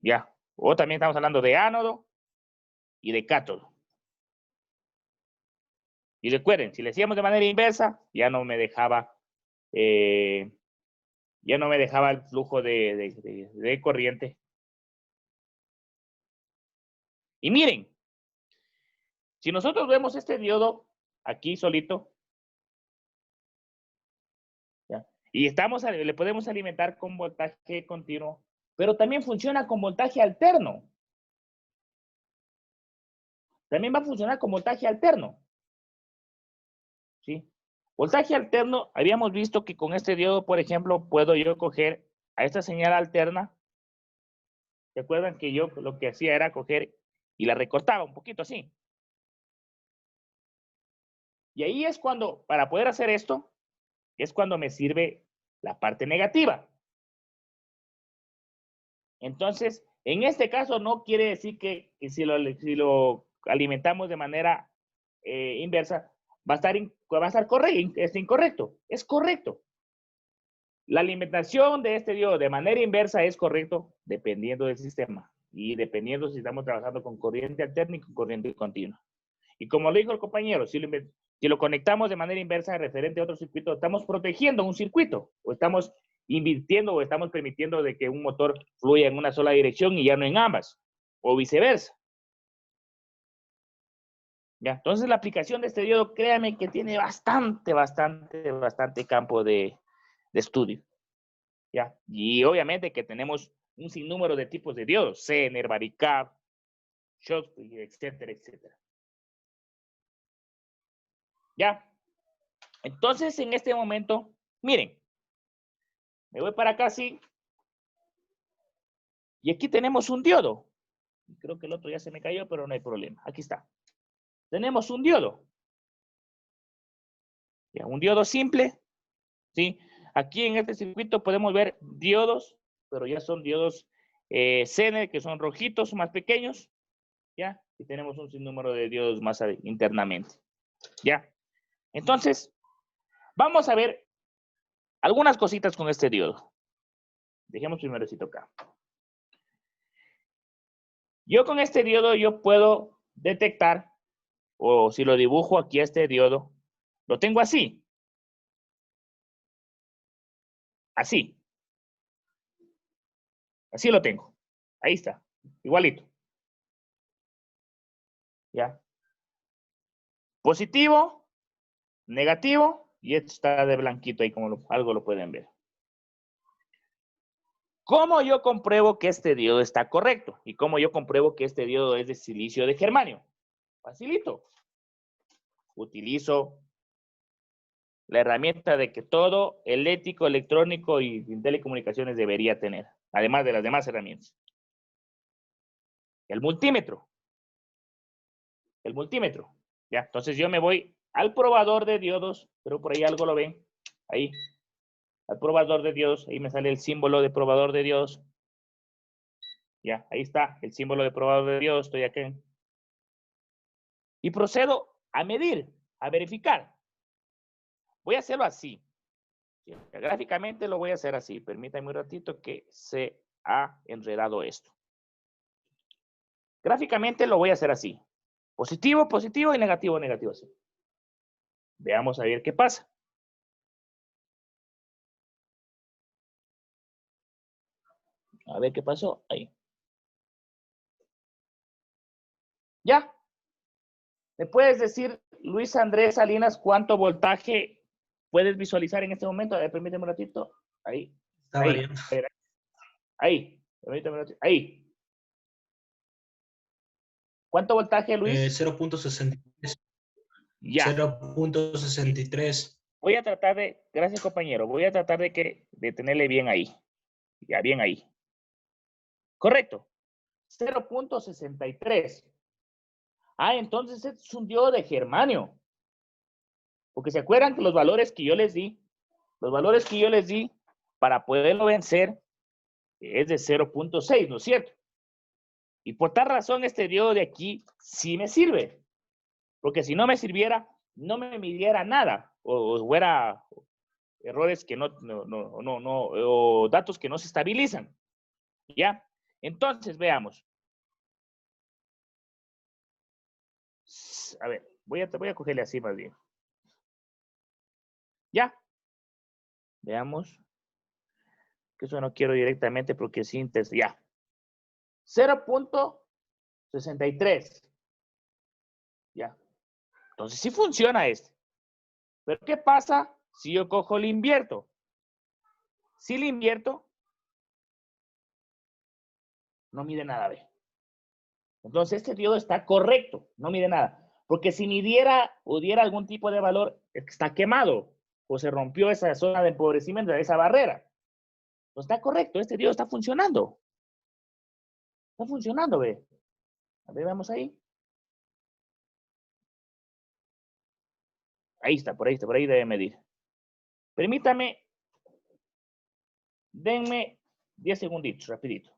¿Ya? O también estamos hablando de ánodo y de cátodo. Y recuerden, si le hacíamos de manera inversa, ya no me dejaba el flujo de corriente. Y miren, si nosotros vemos este diodo aquí solito, ¿ya? Y le podemos alimentar con voltaje continuo, pero también funciona con voltaje alterno. También va a funcionar con voltaje alterno. ¿Sí? Voltaje alterno, habíamos visto que con este diodo, por ejemplo, puedo yo coger a esta señal alterna. ¿Se acuerdan que yo lo que hacía era coger y la recortaba un poquito así? Y ahí es cuando, para poder hacer esto, es cuando me sirve la parte negativa. Entonces, en este caso no quiere decir que si lo alimentamos de manera inversa, va a estar correcto, es incorrecto. Es correcto. La alimentación de este diodo de manera inversa es correcto dependiendo del sistema y dependiendo si estamos trabajando con corriente alterna y con corriente continua. Y como lo dijo el compañero, si lo conectamos de manera inversa referente a otro circuito, estamos protegiendo un circuito, o estamos invirtiendo o estamos permitiendo de que un motor fluya en una sola dirección y ya no en ambas, o viceversa. ¿Ya? Entonces la aplicación de este diodo, créanme que tiene bastante campo de estudio. ¿Ya? Y obviamente que tenemos un sinnúmero de tipos de diodos, Zener, Varicap, Schottky, etcétera, etcétera. ¿Ya? Entonces, en este momento, miren, me voy para acá, sí. Y aquí tenemos un diodo. Creo que el otro ya se me cayó, pero no hay problema. Aquí está. Tenemos un diodo. Ya, un diodo simple, ¿sí? Aquí en este circuito podemos ver diodos, pero ya son diodos Zener, que son rojitos, más pequeños, ¿ya? Y tenemos un sinnúmero de diodos más internamente, ¿ya? Entonces, vamos a ver algunas cositas con este diodo. Dejemos primero esto acá. Yo con este diodo, yo puedo detectar, o si lo dibujo aquí a este diodo, lo tengo así. Así. Así lo tengo. Ahí está. Igualito. ¿Ya? Positivo, negativo, y esto está de blanquito ahí, como algo lo pueden ver. ¿Cómo yo compruebo que este diodo está correcto? ¿Y cómo yo compruebo que este diodo es de silicio de germanio? Facilito. Utilizo la herramienta de que todo eléctrico, electrónico y telecomunicaciones debería tener, además de las demás herramientas. El multímetro. El multímetro. ¿Ya? Entonces yo me voy al probador de diodos, pero por ahí algo lo ven. Ahí. Al probador de diodos. Ahí me sale el símbolo de probador de diodos. Ya, ahí está el símbolo de probador de diodos. Estoy aquí. Y procedo a medir, a verificar. Voy a hacerlo así. Gráficamente lo voy a hacer así. Permítanme un ratito que se ha enredado esto. Gráficamente lo voy a hacer así. Positivo, positivo y negativo, negativo. Así. Veamos a ver qué pasa. A ver qué pasó ahí. ¿Ya? ¿Me puedes decir, Luis Andrés Salinas, cuánto voltaje puedes visualizar en este momento? A ver, permíteme un ratito. Ahí. Está Ahí. variando. Ahí. Permíteme un ratito. Ahí. ¿Cuánto voltaje, Luis? 0.63. Ya. 0.63. Voy a tratar de, gracias compañero, voy a tratar de tenerle bien ahí. Ya, bien ahí. Correcto. 0.63. Ah, entonces es un diodo de germanio. Porque se acuerdan que los valores que yo les di, para poderlo vencer es de 0.6, ¿no es cierto? Y por tal razón este diodo de aquí sí me sirve. Porque si no me sirviera, no me midiera nada. O fuera errores que o datos que no se estabilizan. ¿Ya? Entonces, veamos. A ver, voy a cogerle así más bien. ¿Ya? Veamos. Que eso no quiero directamente porque es síntesis. Ya. 0.63. ¿Ya? Entonces sí funciona este. Pero ¿qué pasa si yo cojo el invierto? Si le invierto, no mide nada, ¿ve? Entonces este diodo está correcto, no mide nada. Porque si midiera o diera algún tipo de valor, está quemado o se rompió esa zona de empobrecimiento, esa barrera. No está correcto, este diodo está funcionando. Está funcionando, ¿ve? A ver, vamos ahí. Ahí está, por ahí debe medir. Permítame, denme 10 segunditos, rapidito.